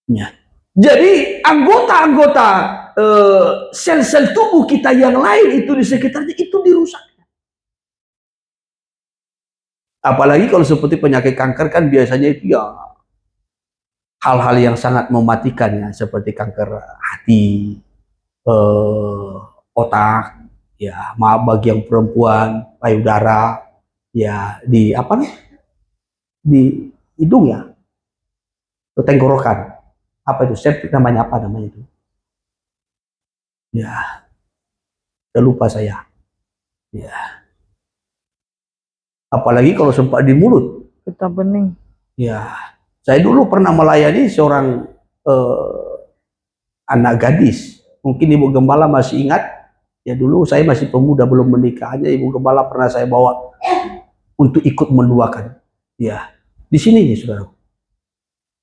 S1: Ya. Jadi anggota-anggota sel-sel tubuh kita yang lain itu di sekitarnya itu dirusaknya. Apalagi kalau seperti penyakit kanker kan biasanya itu ya hal-hal yang sangat mematikan ya, seperti kanker hati, otak, ya maaf bagi yang perempuan, payudara, ya di apa nih? Di hidung ya, tenggorokan. Apa itu? Septic namanya apa namanya itu? Ya, udah lupa saya. Ya. Apalagi kalau sempat di mulut.
S2: Getah bening.
S1: Ya, saya dulu pernah melayani seorang anak gadis. Mungkin Ibu Gembala masih ingat, ya dulu saya masih pemuda belum menikah aja, Ibu Gembala pernah saya bawa untuk ikut menduakan. Ya, di sini nih saudara.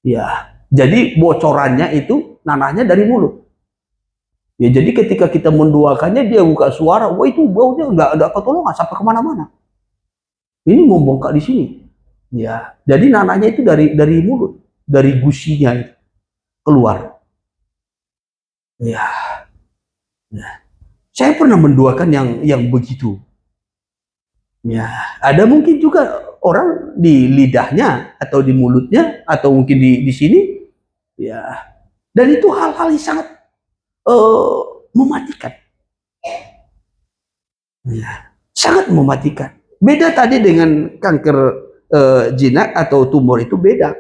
S1: Ya, jadi bocorannya itu nanahnya dari mulut. Ya, jadi ketika kita menduakannya dia buka suara, wah itu baunya nggak ada ketolongan sampai kemana-mana. Ini membongkak di sini. Ya, jadi nanahnya itu dari mulut, dari gusinya itu keluar. Ya, ya. Saya pernah menduakan yang begitu. Ya, ada mungkin juga orang di lidahnya atau di mulutnya atau mungkin di sini. Ya, dan itu hal-hal yang sangat mematikan. Ya, sangat mematikan. Beda tadi dengan kanker jinak atau tumor itu beda.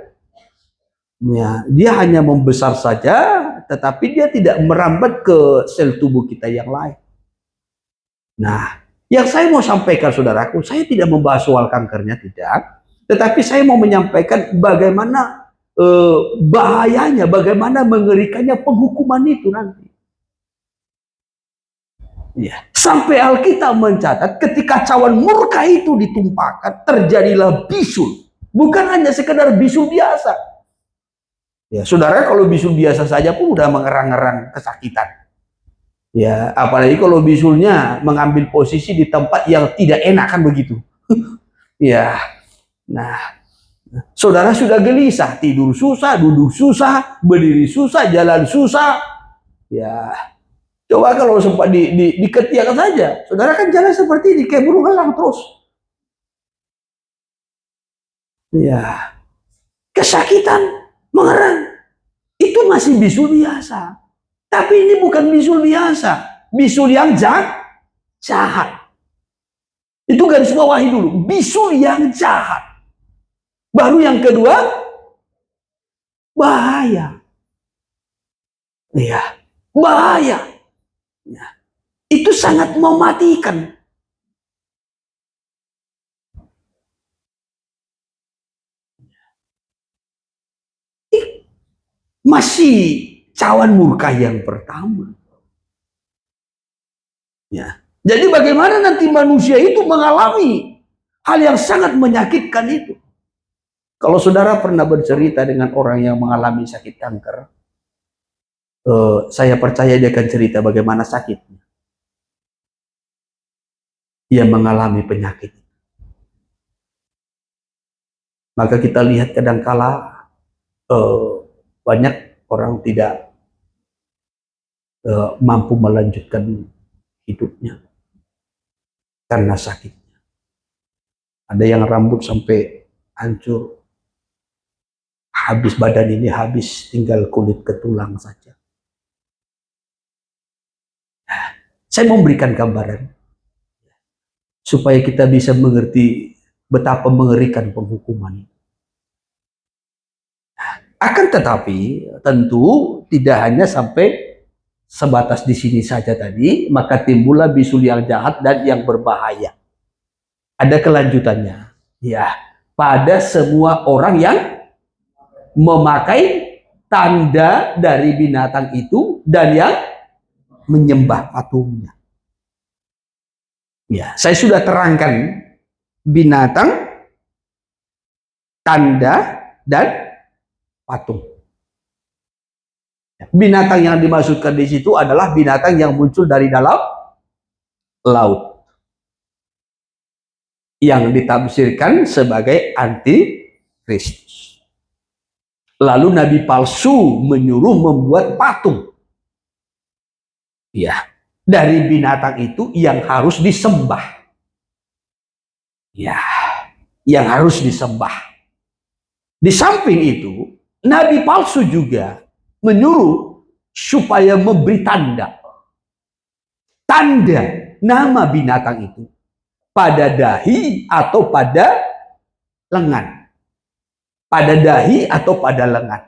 S1: Ya, dia hanya membesar saja, tetapi dia tidak merambat ke sel tubuh kita yang lain. Nah, yang saya mau sampaikan saudaraku, saya tidak membahas soal kankernya, tidak. Tetapi saya mau menyampaikan bagaimana bahayanya, bagaimana mengerikannya penghukuman itu nanti. Ya. Sampai Alkitab mencatat ketika cawan murka itu ditumpahkan, terjadilah bisul. Bukan hanya sekedar bisul biasa. Ya, saudara, kalau bisul biasa saja pun udah mengerang-ngerang kesakitan. Ya, apalagi kalau bisulnya mengambil posisi di tempat yang tidak enak, kan begitu. Ya, nah, saudara sudah gelisah, tidur susah, duduk susah, berdiri susah, jalan susah. Ya, coba kalau sempat di ketiak saja, saudara kan jalan seperti ini, kayak burung elang terus. Ya, kesakitan, mengerang, itu masih bisul biasa. Tapi ini bukan bisul biasa, bisul yang jahat. Itu garis bawahi dulu, bisul yang jahat. Baru yang kedua, bahaya. Ya, bahaya. Ya. Itu sangat mematikan. Masih cawan murka yang pertama. Ya. Jadi bagaimana nanti manusia itu mengalami hal yang sangat menyakitkan itu? Kalau saudara pernah bercerita dengan orang yang mengalami sakit kanker, saya percaya dia akan cerita bagaimana sakitnya. Ia mengalami penyakit. Maka kita lihat kadangkala banyak orang tidak mampu melanjutkan hidupnya karena sakitnya. Ada yang rambut sampai hancur, habis badan ini habis, tinggal kulit ke tulang saja. Saya memberikan gambaran supaya kita bisa mengerti betapa mengerikan penghukuman. Akan tetapi tentu tidak hanya sampai sebatas di sini saja tadi, maka timbullah bisul yang jahat dan yang berbahaya. Ada kelanjutannya. Ya, pada semua orang yang memakai tanda dari binatang itu dan yang menyembah patungnya. Ya, saya sudah terangkan binatang, tanda, dan patung. Binatang yang dimaksudkan di situ adalah binatang yang muncul dari dalam laut, yang ditafsirkan sebagai antikristus. Lalu nabi palsu menyuruh membuat patung. Ya, dari binatang itu yang harus disembah. Ya, yang harus disembah. Di samping itu, nabi palsu juga menyuruh supaya memberi tanda. Tanda nama binatang itu pada dahi atau pada lengan. Pada dahi atau pada lengan.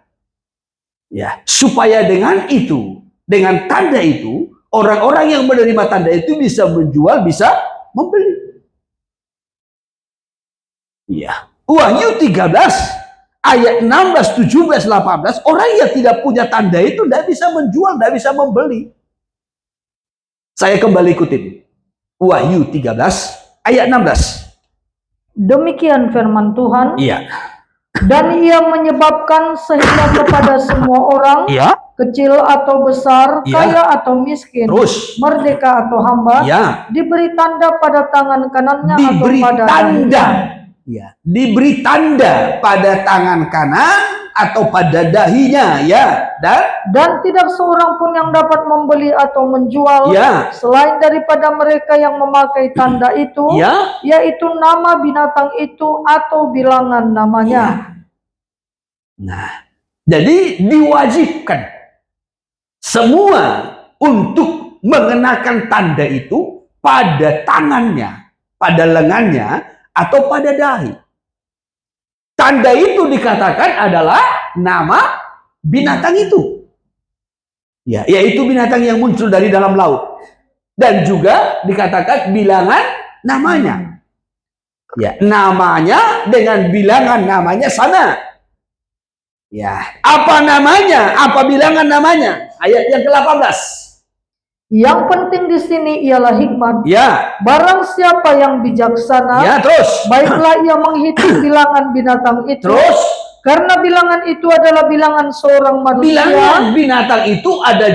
S1: Ya, supaya dengan itu, dengan tanda itu, orang-orang yang menerima tanda itu bisa menjual, bisa membeli. Ya, Wahyu 13 ayat 16, 17, 18, orang yang tidak punya tanda itu tidak bisa menjual, tidak bisa membeli. Saya kembali kutip Wahyu 13 ayat 16.
S2: Demikian firman Tuhan.
S1: Iya.
S2: Dan ia menyebabkan sehingga kepada semua orang,
S1: Iya.
S2: kecil atau besar,
S1: Iya.
S2: kaya atau miskin,
S1: Terus.
S2: merdeka atau hamba,
S1: Iya.
S2: diberi tanda pada tangan kanannya
S1: Diberi
S2: atau pada
S1: tanda.
S2: dahinya.
S1: Ya, diberi tanda pada tangan kanan atau pada dahinya, ya.
S2: Dan tidak seorang pun yang dapat membeli atau menjual,
S1: Ya.
S2: selain daripada mereka yang memakai tanda itu,
S1: Ya.
S2: yaitu nama binatang itu atau bilangan namanya.
S1: Ya. Nah, jadi diwajibkan semua untuk mengenakan tanda itu pada tangannya, pada lengannya, atau pada dahi. Tanda itu dikatakan adalah nama binatang itu. Ya, yaitu binatang yang muncul dari dalam laut. Dan juga dikatakan bilangan namanya. Ya, namanya dengan bilangan namanya sama. Ya, apa namanya? Apa bilangan namanya? Ayat yang ke-18.
S2: Yang penting di sini ialah hikmat.
S1: Ya.
S2: Barang siapa yang bijaksana,
S1: Ya, terus.
S2: baiklah ia menghitung bilangan binatang itu.
S1: Terus.
S2: Karena bilangan itu adalah bilangan seorang manusia.
S1: Bilangan binatang itu ada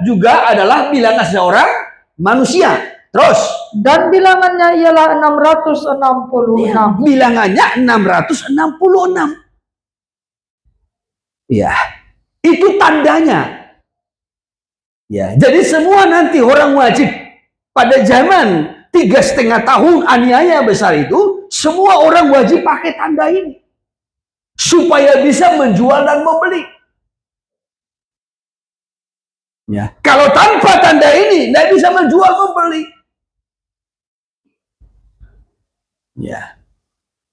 S1: juga adalah bilangan seorang manusia. Terus.
S2: Dan bilangannya ialah 666.
S1: Ya, bilangannya 666. Ya, itu tandanya. Ya, jadi semua nanti orang wajib pada zaman 3,5 tahun aniaya besar itu, semua orang wajib pakai tanda ini supaya bisa menjual dan membeli. Ya, kalau tanpa tanda ini tidak bisa menjual membeli. Ya,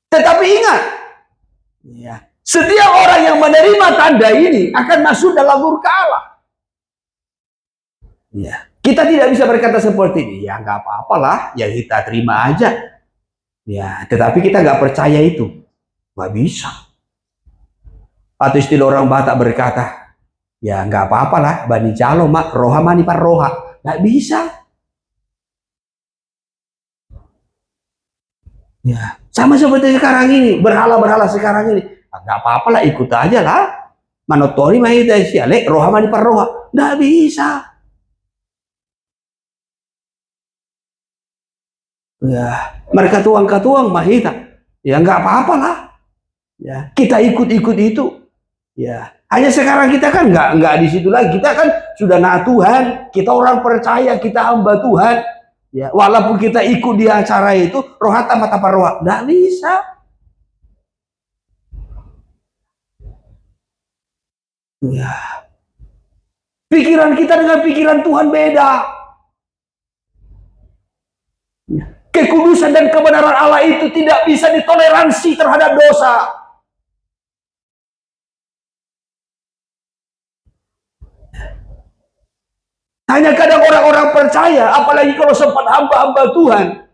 S1: tetapi ingat, ya, setiap orang yang menerima tanda ini akan masuk dalam murka Allah. Ya, kita tidak bisa berkata seperti ini. Ya nggak apa-apalah, ya kita terima aja. Ya, tetapi kita nggak percaya itu, nggak bisa. Atau istilah orang Batak berkata, ya nggak apa-apalah, bani calo mak roha mani par roha, nggak bisa. Ya, sama seperti sekarang ini, berhala-berhala sekarang ini, nggak apa-apalah ikut aja lah. Manotori mah itu siale roha mani par roha, nggak bisa. Ya, mereka tuang mahita. Ya nggak apa-apa lah. Ya, kita ikut-ikut itu. Ya, hanya sekarang kita kan nggak di situ lagi. Kita kan sudah nah Tuhan. Kita orang percaya, kita hamba Tuhan. Ya, walaupun kita ikut di acara itu, rohata mata paroha, nggak bisa. Ya, pikiran kita dengan pikiran Tuhan beda. Ya. Kekudusan dan kebenaran Allah itu tidak bisa ditoleransi terhadap dosa. Hanya kadang orang-orang percaya, apalagi kalau sempat hamba-hamba Tuhan,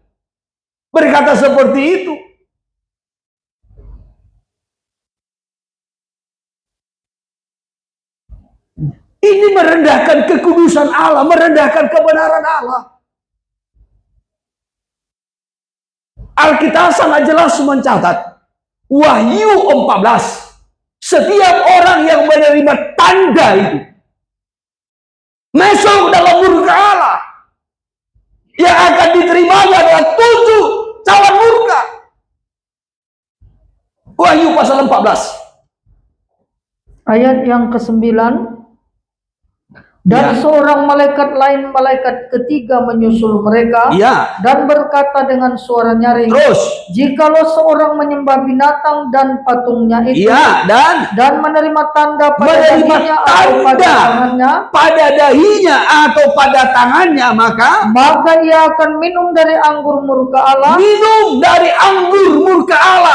S1: berkata seperti itu. Ini merendahkan kekudusan Allah, merendahkan kebenaran Allah. Alkitab sangat jelas mencatat, Wahyu 14, setiap orang yang menerima tanda itu masuk dalam murka Allah. Yang akan diterimanya adalah 7 cawan murka. Wahyu pasal 14
S2: ayat yang ke-9. Dan seorang malaikat lain, malaikat ketiga menyusul mereka, dan berkata dengan suara nyaring,
S1: terus,
S2: jikalau seorang menyembah binatang dan patungnya itu, dan menerima tanda pada dahinya atau pada tangannya, maka ia akan minum dari anggur murka Allah,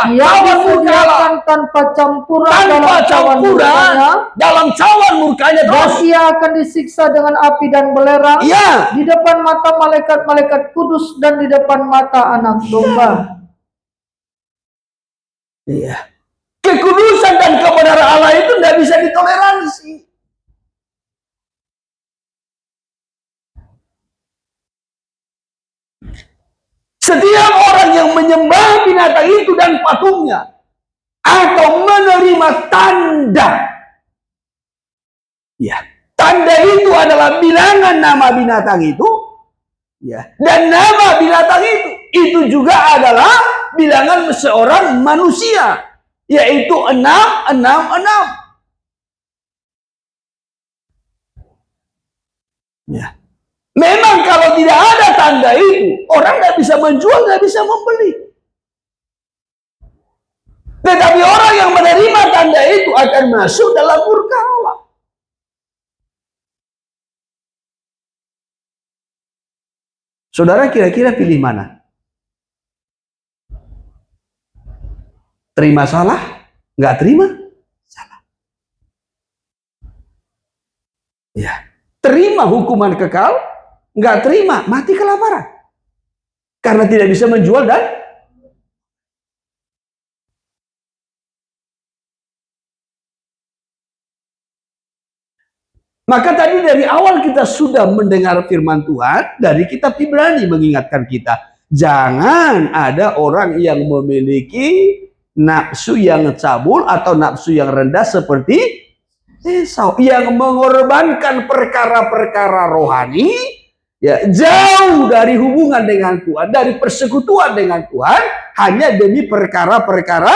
S2: yang disediakan tanpa campuran dalam cawan murkanya, dan ia akan disiksa dengan api dan belerang di depan mata malaikat-malaikat kudus dan di depan mata anak domba.
S1: Iya. Kekudusan dan kebenaran Allah itu tidak bisa ditoleransi. Setiap orang yang menyembah binatang itu dan patungnya atau menerima tanda, ya, tanda itu adalah bilangan nama binatang itu, ya, dan nama binatang itu juga adalah bilangan seorang manusia, yaitu 666. Ya. Memang kalau tidak ada tanda itu, orang nggak bisa menjual, nggak bisa membeli. Tetapi orang yang menerima tanda itu akan masuk dalam murka Allah. Saudara kira-kira pilih mana? Terima salah? Nggak terima? Salah. Ya. Terima hukuman kekal? Nggak terima, mati kelaparan. Karena tidak bisa menjual dan maka tadi dari awal kita sudah mendengar firman Tuhan dari kitab Ibrani mengingatkan kita, jangan ada orang yang memiliki nafsu yang cabul atau nafsu yang rendah seperti Esau yang mengorbankan perkara-perkara rohani, ya, jauh dari hubungan dengan Tuhan, dari persekutuan dengan Tuhan, hanya demi perkara-perkara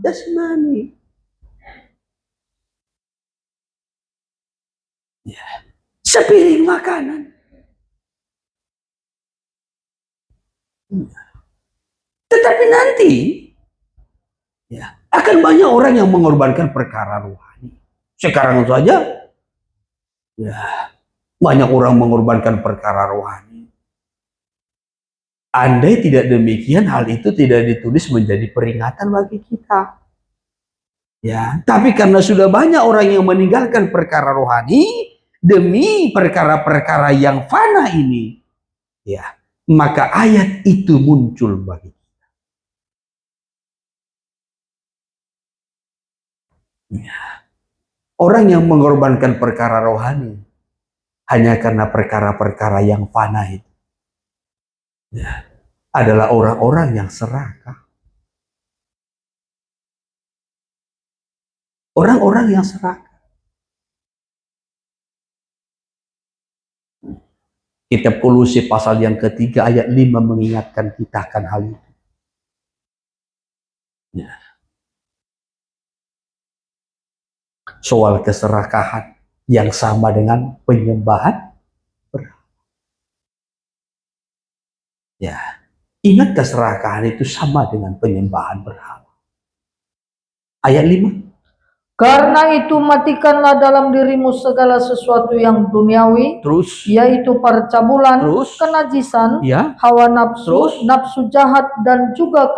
S1: jasmani. Ya, sepiring makanan. Tetapi nanti, ya, akan banyak orang yang mengorbankan perkara rohani. Sekarang saja, ya, banyak orang mengorbankan perkara rohani. Andai tidak demikian, hal itu tidak ditulis menjadi peringatan bagi kita. Ya, tapi karena sudah banyak orang yang meninggalkan perkara rohani demi perkara-perkara yang fana ini, ya, maka ayat itu muncul bagi kita. Ya. Orang yang mengorbankan perkara rohani hanya karena perkara-perkara yang fana itu, ya, adalah orang-orang yang serakah. Orang-orang yang serakah. Kitab Kolose pasal yang ketiga ayat 5 mengingatkan kita akan hal itu. Ya. Soal keserakahan yang sama dengan penyembahan berhala. Ya, ingat keserakahan itu sama dengan penyembahan berhala. Ayat 5.
S2: Karena itu matikanlah dalam dirimu segala sesuatu yang duniawi,
S1: Terus,
S2: yaitu percabulan,
S1: terus,
S2: kenajisan,
S1: ya,
S2: hawa nafsu,
S1: terus,
S2: nafsu jahat, dan juga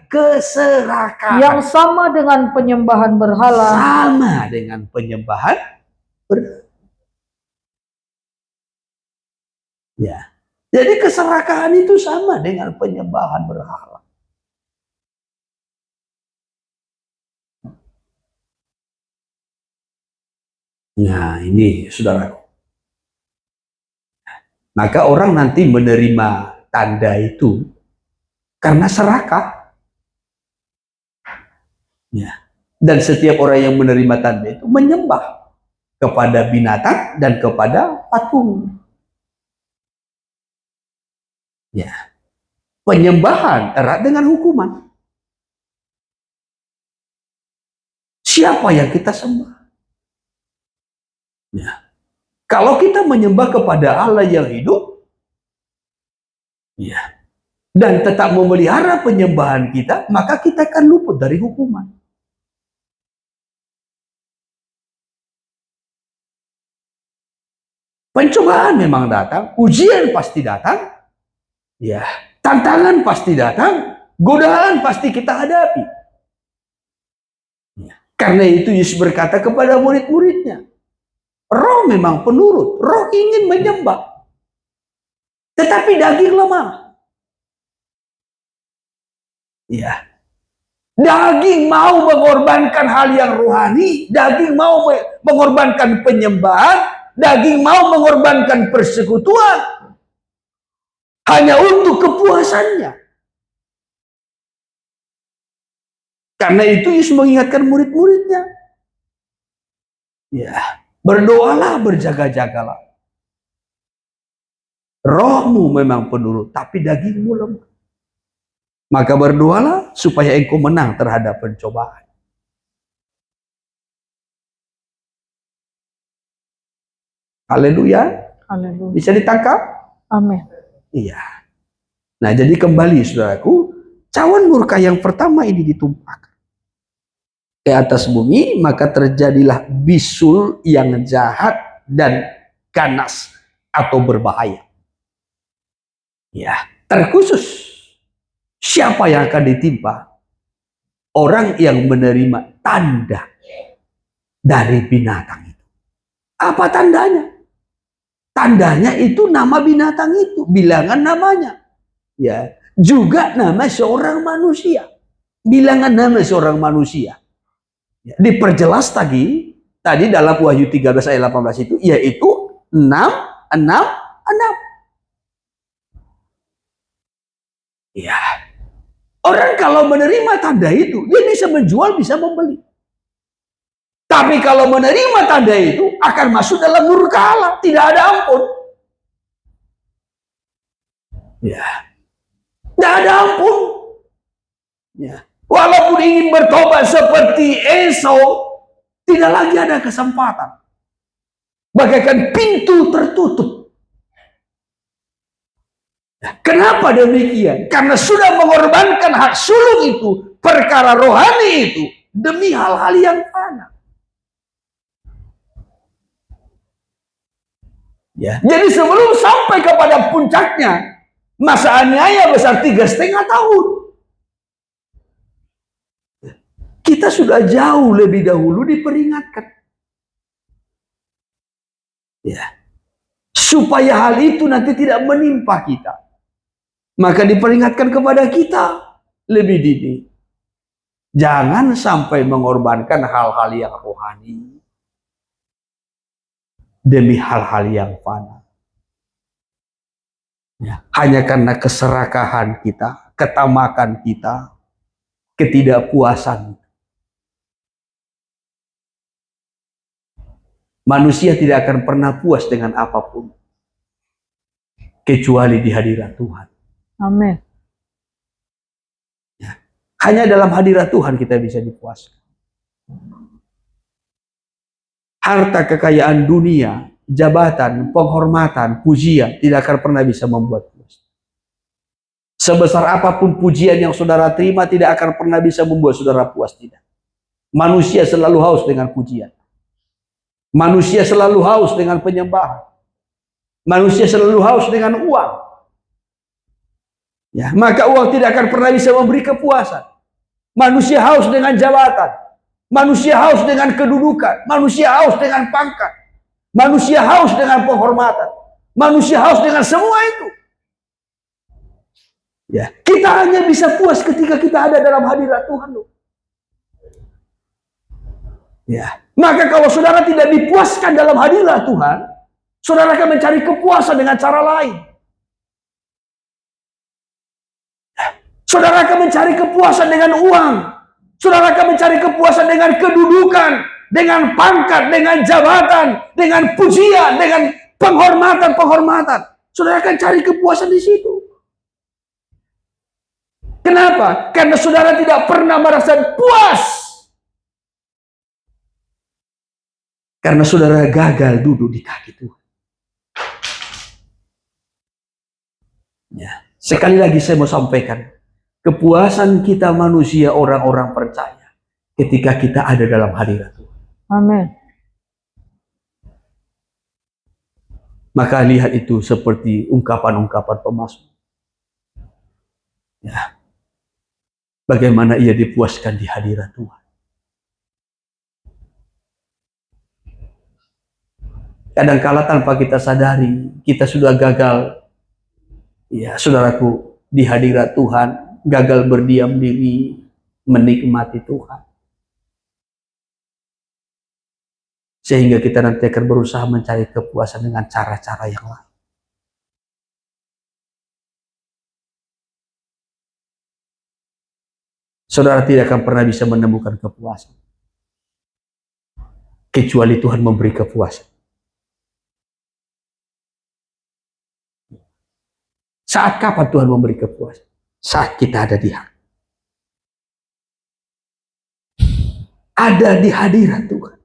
S2: keserakahan, yang sama dengan penyembahan berhala.
S1: Sama dengan penyembahan berhala. Ya. Jadi keserakahan itu sama dengan penyembahan berhala. Nah, ini saudaraku. Maka orang nanti menerima tanda itu karena serakah. Ya. Dan setiap orang yang menerima tanda itu menyembah kepada binatang dan kepada patung. Ya. Penyembahan erat dengan hukuman. Siapa yang kita sembah? Ya. Kalau kita menyembah kepada Allah yang hidup, ya, dan tetap memelihara penyembahan kita, maka kita akan luput dari hukuman. Pencobaan memang datang, ujian pasti datang, ya, tantangan pasti datang, godaan pasti kita hadapi. Ya. Karena itu Yesus berkata kepada murid-muridnya, roh memang penurut, roh ingin menyembah, tetapi daging lemah. Ya, daging mau mengorbankan hal yang rohani, daging mau mengorbankan penyembahan, daging mau mengorbankan persekutuan, hanya untuk kepuasannya. Karena itu Yesus mengingatkan murid-muridnya, ya, berdoalah, berjaga-jagalah. Rohmu memang penurut, tapi dagingmu lemah. Maka berdoalah supaya engkau menang terhadap pencobaan. Haleluya.
S2: Haleluya.
S1: Bisa ditangkap?
S2: Amin.
S1: Iya. Nah, jadi kembali saudaraku, cawan murka yang pertama ini ditumpahkan ke atas bumi, maka terjadilah bisul yang jahat dan ganas atau berbahaya. Ya, terkhusus siapa yang akan ditimpa? Orang yang menerima tanda dari binatang itu. Apa tandanya? Tandanya itu nama binatang itu, bilangan namanya. Ya, juga nama seorang manusia. Bilangan nama seorang manusia. Ya, diperjelas tadi dalam Wahyu 13 ayat 18 itu, yaitu 6, 6, 6. Ya. Orang kalau menerima tanda itu, dia bisa menjual, bisa membeli. Tapi kalau menerima tanda itu, akan masuk dalam murka Allah. Tidak ada ampun. Ya. Tidak ada ampun. Ya. Walaupun ingin bertobat seperti Esau, tidak lagi ada kesempatan. Bagaikan pintu tertutup. Kenapa demikian? Karena sudah mengorbankan hak sulung itu, perkara rohani itu, demi hal-hal yang fana. Ya. Jadi sebelum sampai kepada puncaknya, masa aniaya besar 3,5 tahun. Kita sudah jauh lebih dahulu diperingatkan. Ya. Supaya hal itu nanti tidak menimpa kita. Maka diperingatkan kepada kita lebih dini. Jangan sampai mengorbankan hal-hal yang rohani demi hal-hal yang fana. Ya. Hanya karena keserakahan kita, ketamakan kita, ketidakpuasan. Manusia tidak akan pernah puas dengan apapun, kecuali di hadirat Tuhan.
S2: Amin.
S1: Ya. Hanya dalam hadirat Tuhan kita bisa dipuaskan. Harta kekayaan dunia, jabatan, penghormatan, pujian tidak akan pernah bisa membuat puas. Sebesar apapun pujian yang saudara terima tidak akan pernah bisa membuat saudara puas, tidak. Manusia selalu haus dengan pujian. Manusia selalu haus dengan penyembahan. Manusia selalu haus dengan uang. Ya, maka uang tidak akan pernah bisa memberi kepuasan. Manusia haus dengan jabatan. Manusia haus dengan kedudukan. Manusia haus dengan pangkat. Manusia haus dengan penghormatan. Manusia haus dengan semua itu. Ya, kita hanya bisa puas ketika kita ada dalam hadirat Tuhan, loh. Ya, maka kalau saudara tidak dipuaskan dalam hadirat Tuhan, saudara akan mencari kepuasan dengan cara lain. Saudara akan mencari kepuasan dengan uang. Saudara akan mencari kepuasan dengan kedudukan, dengan pangkat, dengan jabatan, dengan pujian, dengan penghormatan. Saudara akan cari kepuasan di situ. Kenapa? Karena saudara tidak pernah merasa puas. Karena saudara gagal duduk di kaki Tuhan. Ya. Sekali lagi saya mau sampaikan, kepuasan kita manusia orang-orang percaya ketika kita ada dalam hadirat Tuhan.
S2: Amin.
S1: Maka lihat itu seperti ungkapan-ungkapan pemazmur. Ya. Bagaimana ia dipuaskan di hadirat Tuhan. Kadangkala tanpa kita sadari, kita sudah gagal, ya saudaraku, di hadirat Tuhan, gagal berdiam diri, menikmati Tuhan. Sehingga kita nanti akan berusaha mencari kepuasan dengan cara-cara yang lain. saudara tidak akan pernah bisa menemukan kepuasan kecuali Tuhan memberi kepuasan. Saat kapan Tuhan memberi kepuasan? Saat kita ada di hati. Ada di hadirat Tuhan.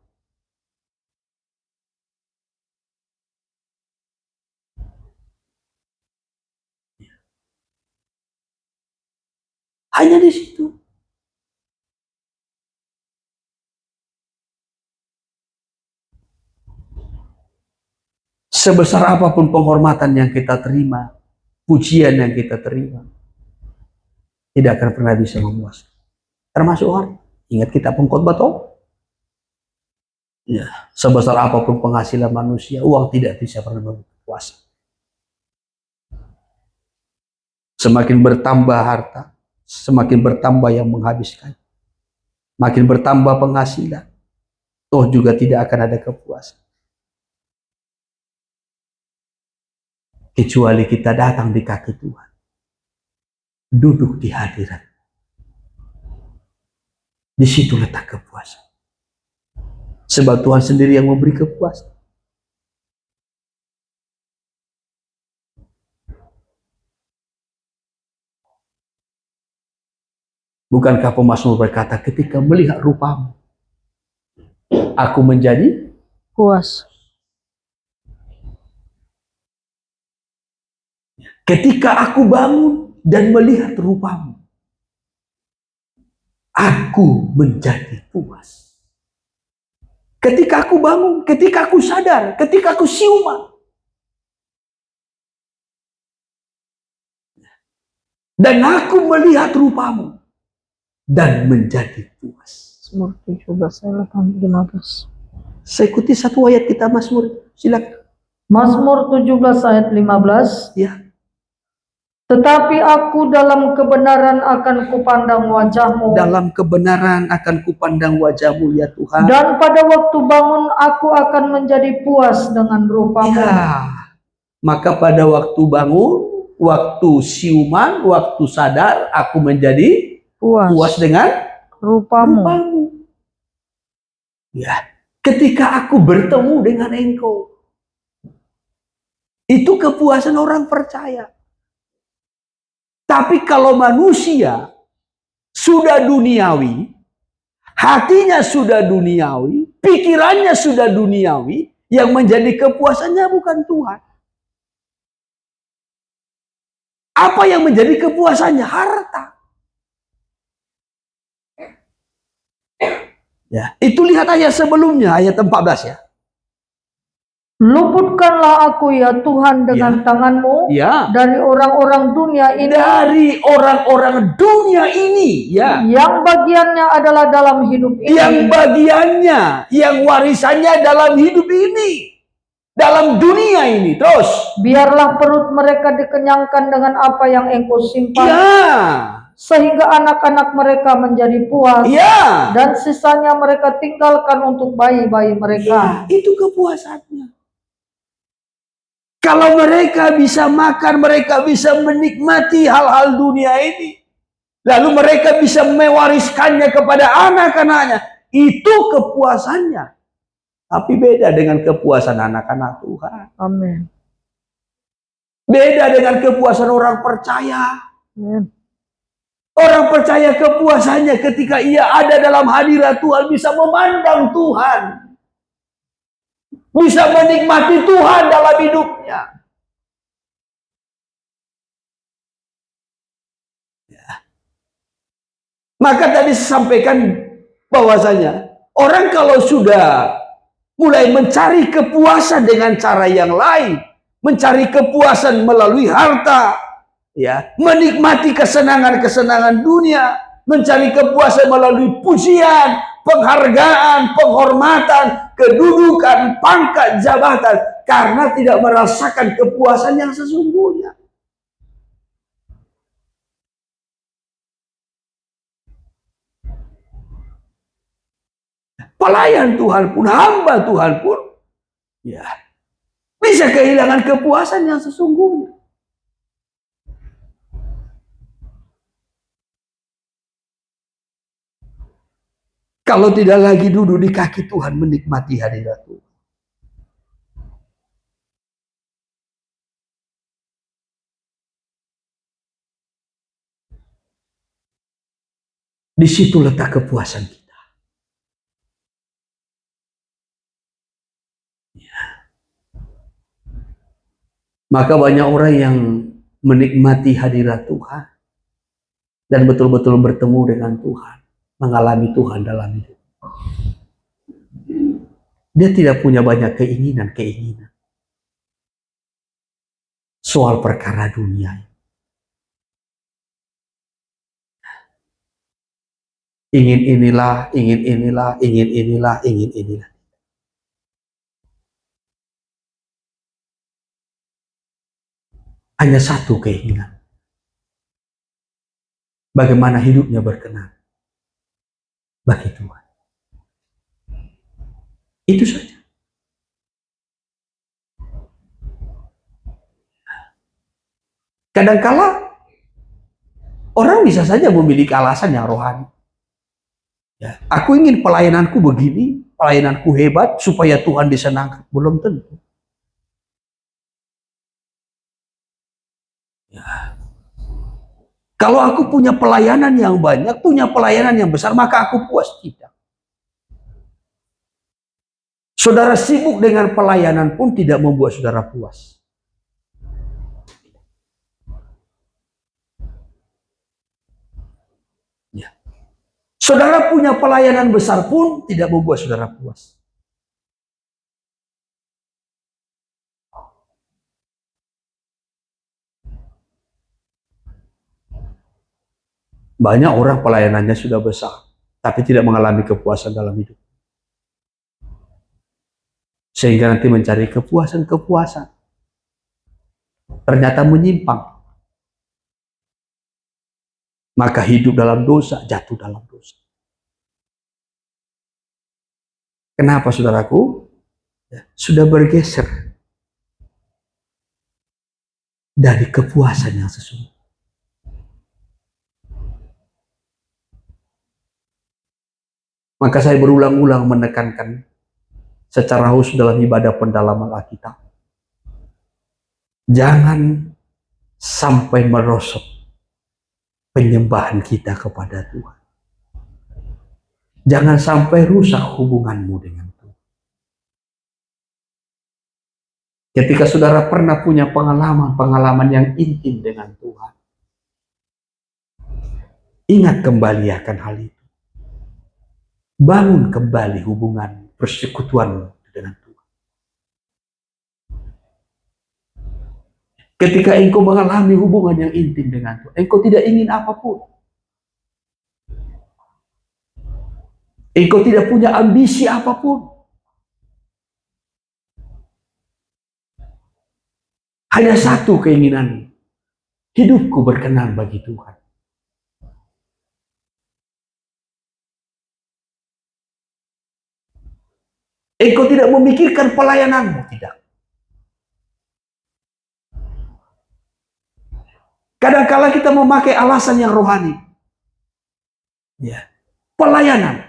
S1: Hanya di situ. Sebesar apapun penghormatan yang kita terima, pujian yang kita terima, tidak akan pernah bisa memuaskan. Termasuk harta. Ingat kita pengkhotbah toh? Ya, sebesar apapun penghasilan manusia, uang tidak bisa pernah berpuasa. Semakin bertambah harta, semakin bertambah yang menghabiskan. Makin bertambah penghasilan, toh juga tidak akan ada kepuasan. Kecuali kita datang di kaki Tuhan. Duduk di hadirat. Di situ letak kepuasan. Sebab Tuhan sendiri yang memberi kepuasan. Bukankah pemazmur berkata, ketika melihat rupamu, aku menjadi
S2: puas.
S1: Ketika aku bangun dan melihat rupamu, aku menjadi puas. Ketika aku bangun, ketika aku sadar, ketika aku siuman, dan aku melihat rupamu dan menjadi puas.
S2: Mazmur 17 ayat 15.
S1: Saya ikuti satu ayat kita Mazmur, silakan.
S2: Mazmur 17 ayat 15.
S1: Ya.
S2: Tetapi aku dalam kebenaran akan kupandang wajahmu.
S1: Dalam kebenaran akan kupandang wajahmu ya Tuhan.
S2: Dan pada waktu bangun aku akan menjadi puas dengan rupamu.
S1: Ya. Maka pada waktu bangun, waktu siuman, waktu sadar, aku menjadi puas dengan rupamu. Ya. Ketika aku bertemu dengan Engkau, itu kepuasan orang percaya. Tapi kalau manusia sudah duniawi, hatinya sudah duniawi, pikirannya sudah duniawi, yang menjadi kepuasannya bukan Tuhan. Apa yang menjadi kepuasannya? Harta. Ya, itu lihat ayat sebelumnya, ayat 14 ya.
S2: Luputkanlah aku ya Tuhan dengan tanganmu dari orang-orang dunia ini.
S1: Dari orang-orang dunia ini. Ya.
S2: Yang bagiannya adalah dalam hidup ini.
S1: Yang bagiannya, yang warisannya dalam hidup ini. Dalam dunia ini. Terus.
S2: Biarlah perut mereka dikenyangkan dengan apa yang Engkau simpan.
S1: Ya.
S2: Sehingga anak-anak mereka menjadi puas.
S1: Ya.
S2: Dan sisanya mereka tinggalkan untuk bayi-bayi mereka.
S1: Ya, itu kepuasannya. Kalau mereka bisa makan, mereka bisa menikmati hal-hal dunia ini. Lalu mereka bisa mewariskannya kepada anak-anaknya. Itu kepuasannya. Tapi beda dengan kepuasan anak-anak Tuhan.
S2: Amin.
S1: Beda dengan kepuasan orang percaya.
S2: Amin.
S1: Orang percaya kepuasannya ketika ia ada dalam hadirat Tuhan, bisa memandang Tuhan. Bisa menikmati Tuhan dalam hidupnya. Ya. Maka tadi saya sampaikan bahwasanya orang kalau sudah mulai mencari kepuasan dengan cara yang lain, mencari kepuasan melalui harta, ya, menikmati kesenangan-kesenangan dunia, mencari kepuasan melalui pujian, penghargaan, penghormatan, kedudukan, pangkat, jabatan, karena tidak merasakan kepuasan yang sesungguhnya. Pelayan Tuhan pun, hamba Tuhan pun, ya, bisa kehilangan kepuasan yang sesungguhnya. Kalau tidak lagi duduk di kaki Tuhan menikmati hadirat Tuhan. Di situ letak kepuasan kita. Ya. Maka banyak orang yang menikmati hadirat Tuhan dan betul-betul bertemu dengan Tuhan, mengalami Tuhan dalam hidup. Dia tidak punya banyak keinginan soal perkara dunia. Ingin inilah, ingin inilah, ingin inilah, ingin inilah. Hanya satu keinginan. Bagaimana hidupnya berkenan bagi Tuhan. Itu saja. Kadangkala orang bisa saja memiliki alasan yang rohani. Ya, aku ingin pelayananku begini, pelayananku hebat supaya Tuhan disenangkan. Belum tentu. Ya. Kalau aku punya pelayanan yang banyak, punya pelayanan yang besar, maka aku puas. Tidak. Saudara sibuk dengan pelayanan pun tidak membuat saudara puas. Ya. Saudara punya pelayanan besar pun tidak membuat saudara puas. Banyak orang pelayanannya sudah besar, tapi tidak mengalami kepuasan dalam hidup. Sehingga nanti mencari kepuasan-kepuasan. Ternyata menyimpang. Maka hidup dalam dosa, jatuh dalam dosa. Kenapa saudaraku? Ya, sudah bergeser dari kepuasan yang sesungguhnya. Maka saya berulang-ulang menekankan secara khusus dalam ibadah pendalaman Alkitab. Jangan sampai merosot penyembahan kita kepada Tuhan. Jangan sampai rusak hubunganmu dengan Tuhan. Ketika saudara pernah punya pengalaman yang intim dengan Tuhan, ingat kembali akan hal itu. Bangun kembali hubungan persekutuan dengan Tuhan. Ketika engkau mengalami hubungan yang intim dengan Tuhan, engkau tidak ingin apapun. Engkau tidak punya ambisi apapun. Hanya satu keinginan, hidupku berkenan bagi Tuhan. Engkau tidak memikirkan pelayananmu, tidak. Kadang-kala kita memakai alasan yang rohani. Ya, pelayanan.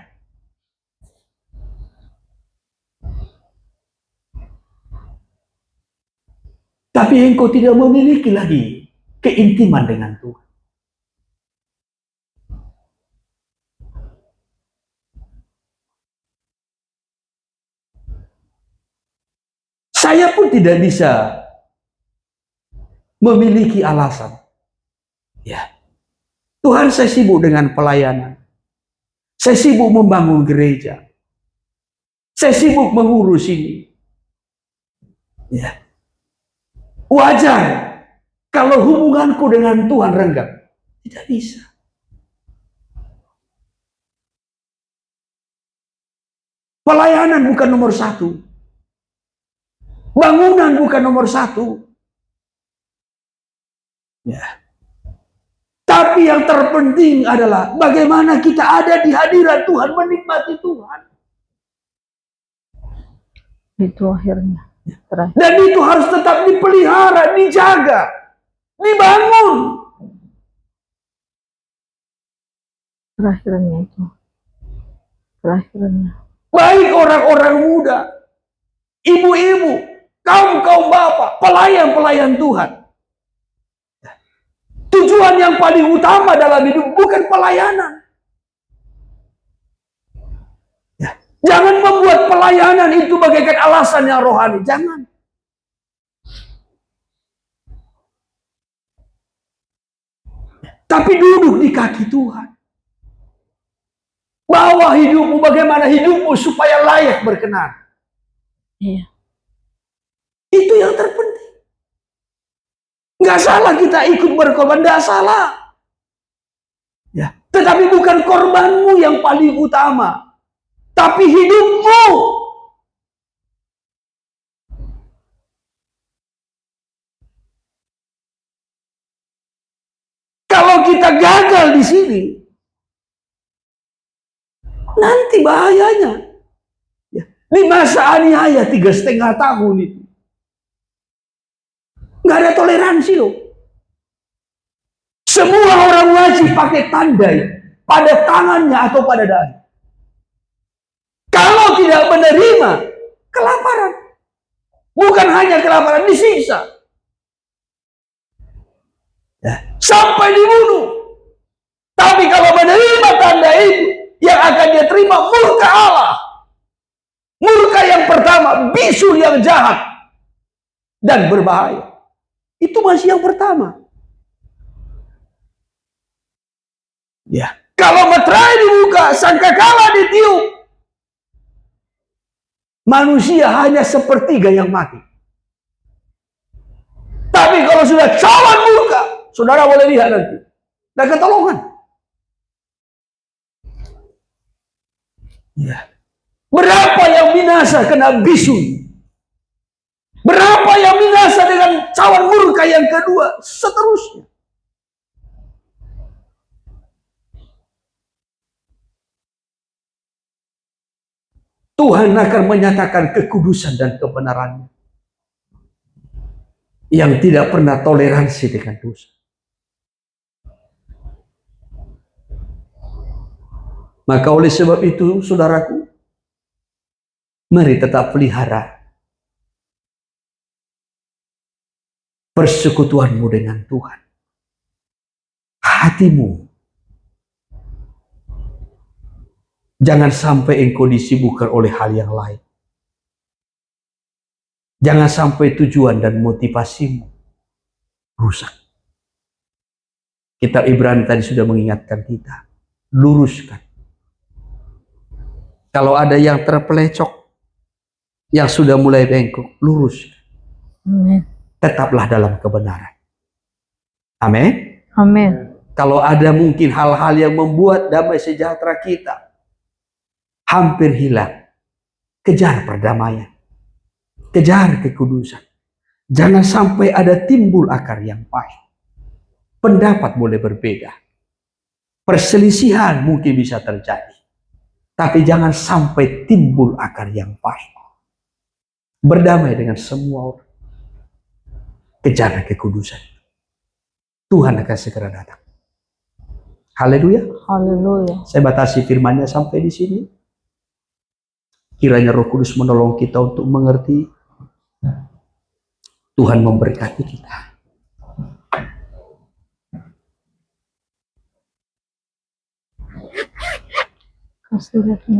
S1: Tapi engkau tidak memiliki lagi keintiman dengan Tuhan. Saya pun tidak bisa memiliki alasan. Ya, Tuhan, saya sibuk dengan pelayanan. Saya sibuk membangun gereja. Saya sibuk mengurus ini. Ya. Wajar kalau hubunganku dengan Tuhan renggang. Tidak bisa. Pelayanan bukan nomor satu. Bangunan bukan nomor satu. Ya. Tapi yang terpenting adalah bagaimana kita ada di hadirat Tuhan, menikmati Tuhan.
S2: Itu akhirnya. Terakhir.
S1: Dan itu harus tetap dipelihara, dijaga, dibangun.
S2: Terakhirnya itu. Terakhirnya.
S1: Baik orang-orang muda, ibu-ibu, kaum-kaum bapak, pelayan-pelayan Tuhan. Tujuan yang paling utama dalam hidup bukan pelayanan. Ya. Jangan membuat pelayanan itu bagaikan alasan yang rohani. Jangan. Tapi duduk di kaki Tuhan. Bawa hidupmu, bagaimana hidupmu supaya layak berkenan.
S2: Iya.
S1: Itu yang terpenting. Nggak salah kita ikut berkorban, nggak salah. Ya, tetapi bukan korbanmu yang paling utama, tapi hidupmu. Kalau kita gagal di sini, nanti bahayanya. Ya, di masa aniaya 3,5 tahun itu, nggak ada toleransi loh. Semua orang wajib pakai tandai pada tangannya atau pada dahi. Kalau tidak menerima, kelaparan. Bukan hanya kelaparan, disiksa. Ya, sampai dibunuh. Tapi kalau menerima tanda itu, yang akan dia terima murka Allah. Murka yang pertama, bisul yang jahat dan berbahaya. Itu masih yang pertama. Ya, kalau meterai dibuka, sangkakala ditiup. Manusia hanya sepertiga yang mati. Tapi kalau sudah cawan murka, saudara boleh lihat nanti. Dan ketolongan. Ya. Berapa yang binasa kena bisu? Berapa yang binasa dengan cawan murka yang kedua? Seterusnya. Tuhan akan menyatakan kekudusan dan kebenarannya. Yang tidak pernah toleransi dengan dosa. Maka oleh sebab itu, saudaraku, mari tetap pelihara persekutuanmu dengan Tuhan. Hatimu. Jangan sampai engkau disibukkan oleh hal yang lain. Jangan sampai tujuan dan motivasimu rusak. Kitab Ibrani tadi sudah mengingatkan kita. Luruskan. Kalau ada yang terpelecok, yang sudah mulai bengkok, luruskan.
S2: Amin.
S1: Tetaplah dalam kebenaran. Amin.
S2: Amin.
S1: Kalau ada mungkin hal-hal yang membuat damai sejahtera kita hampir hilang, kejar perdamaian, kejar kekudusan. Jangan sampai ada timbul akar yang pahit. Pendapat boleh berbeda, perselisihan mungkin bisa terjadi, tapi jangan sampai timbul akar yang pahit. Berdamai dengan semua orang, kejar kekudusan. Tuhan akan segera datang. Haleluya.
S2: Haleluya.
S1: Saya batasi firman-Nya sampai di sini. Kiranya Roh Kudus menolong kita untuk mengerti. Tuhan memberkati kita.
S2: Kasih lihatnya.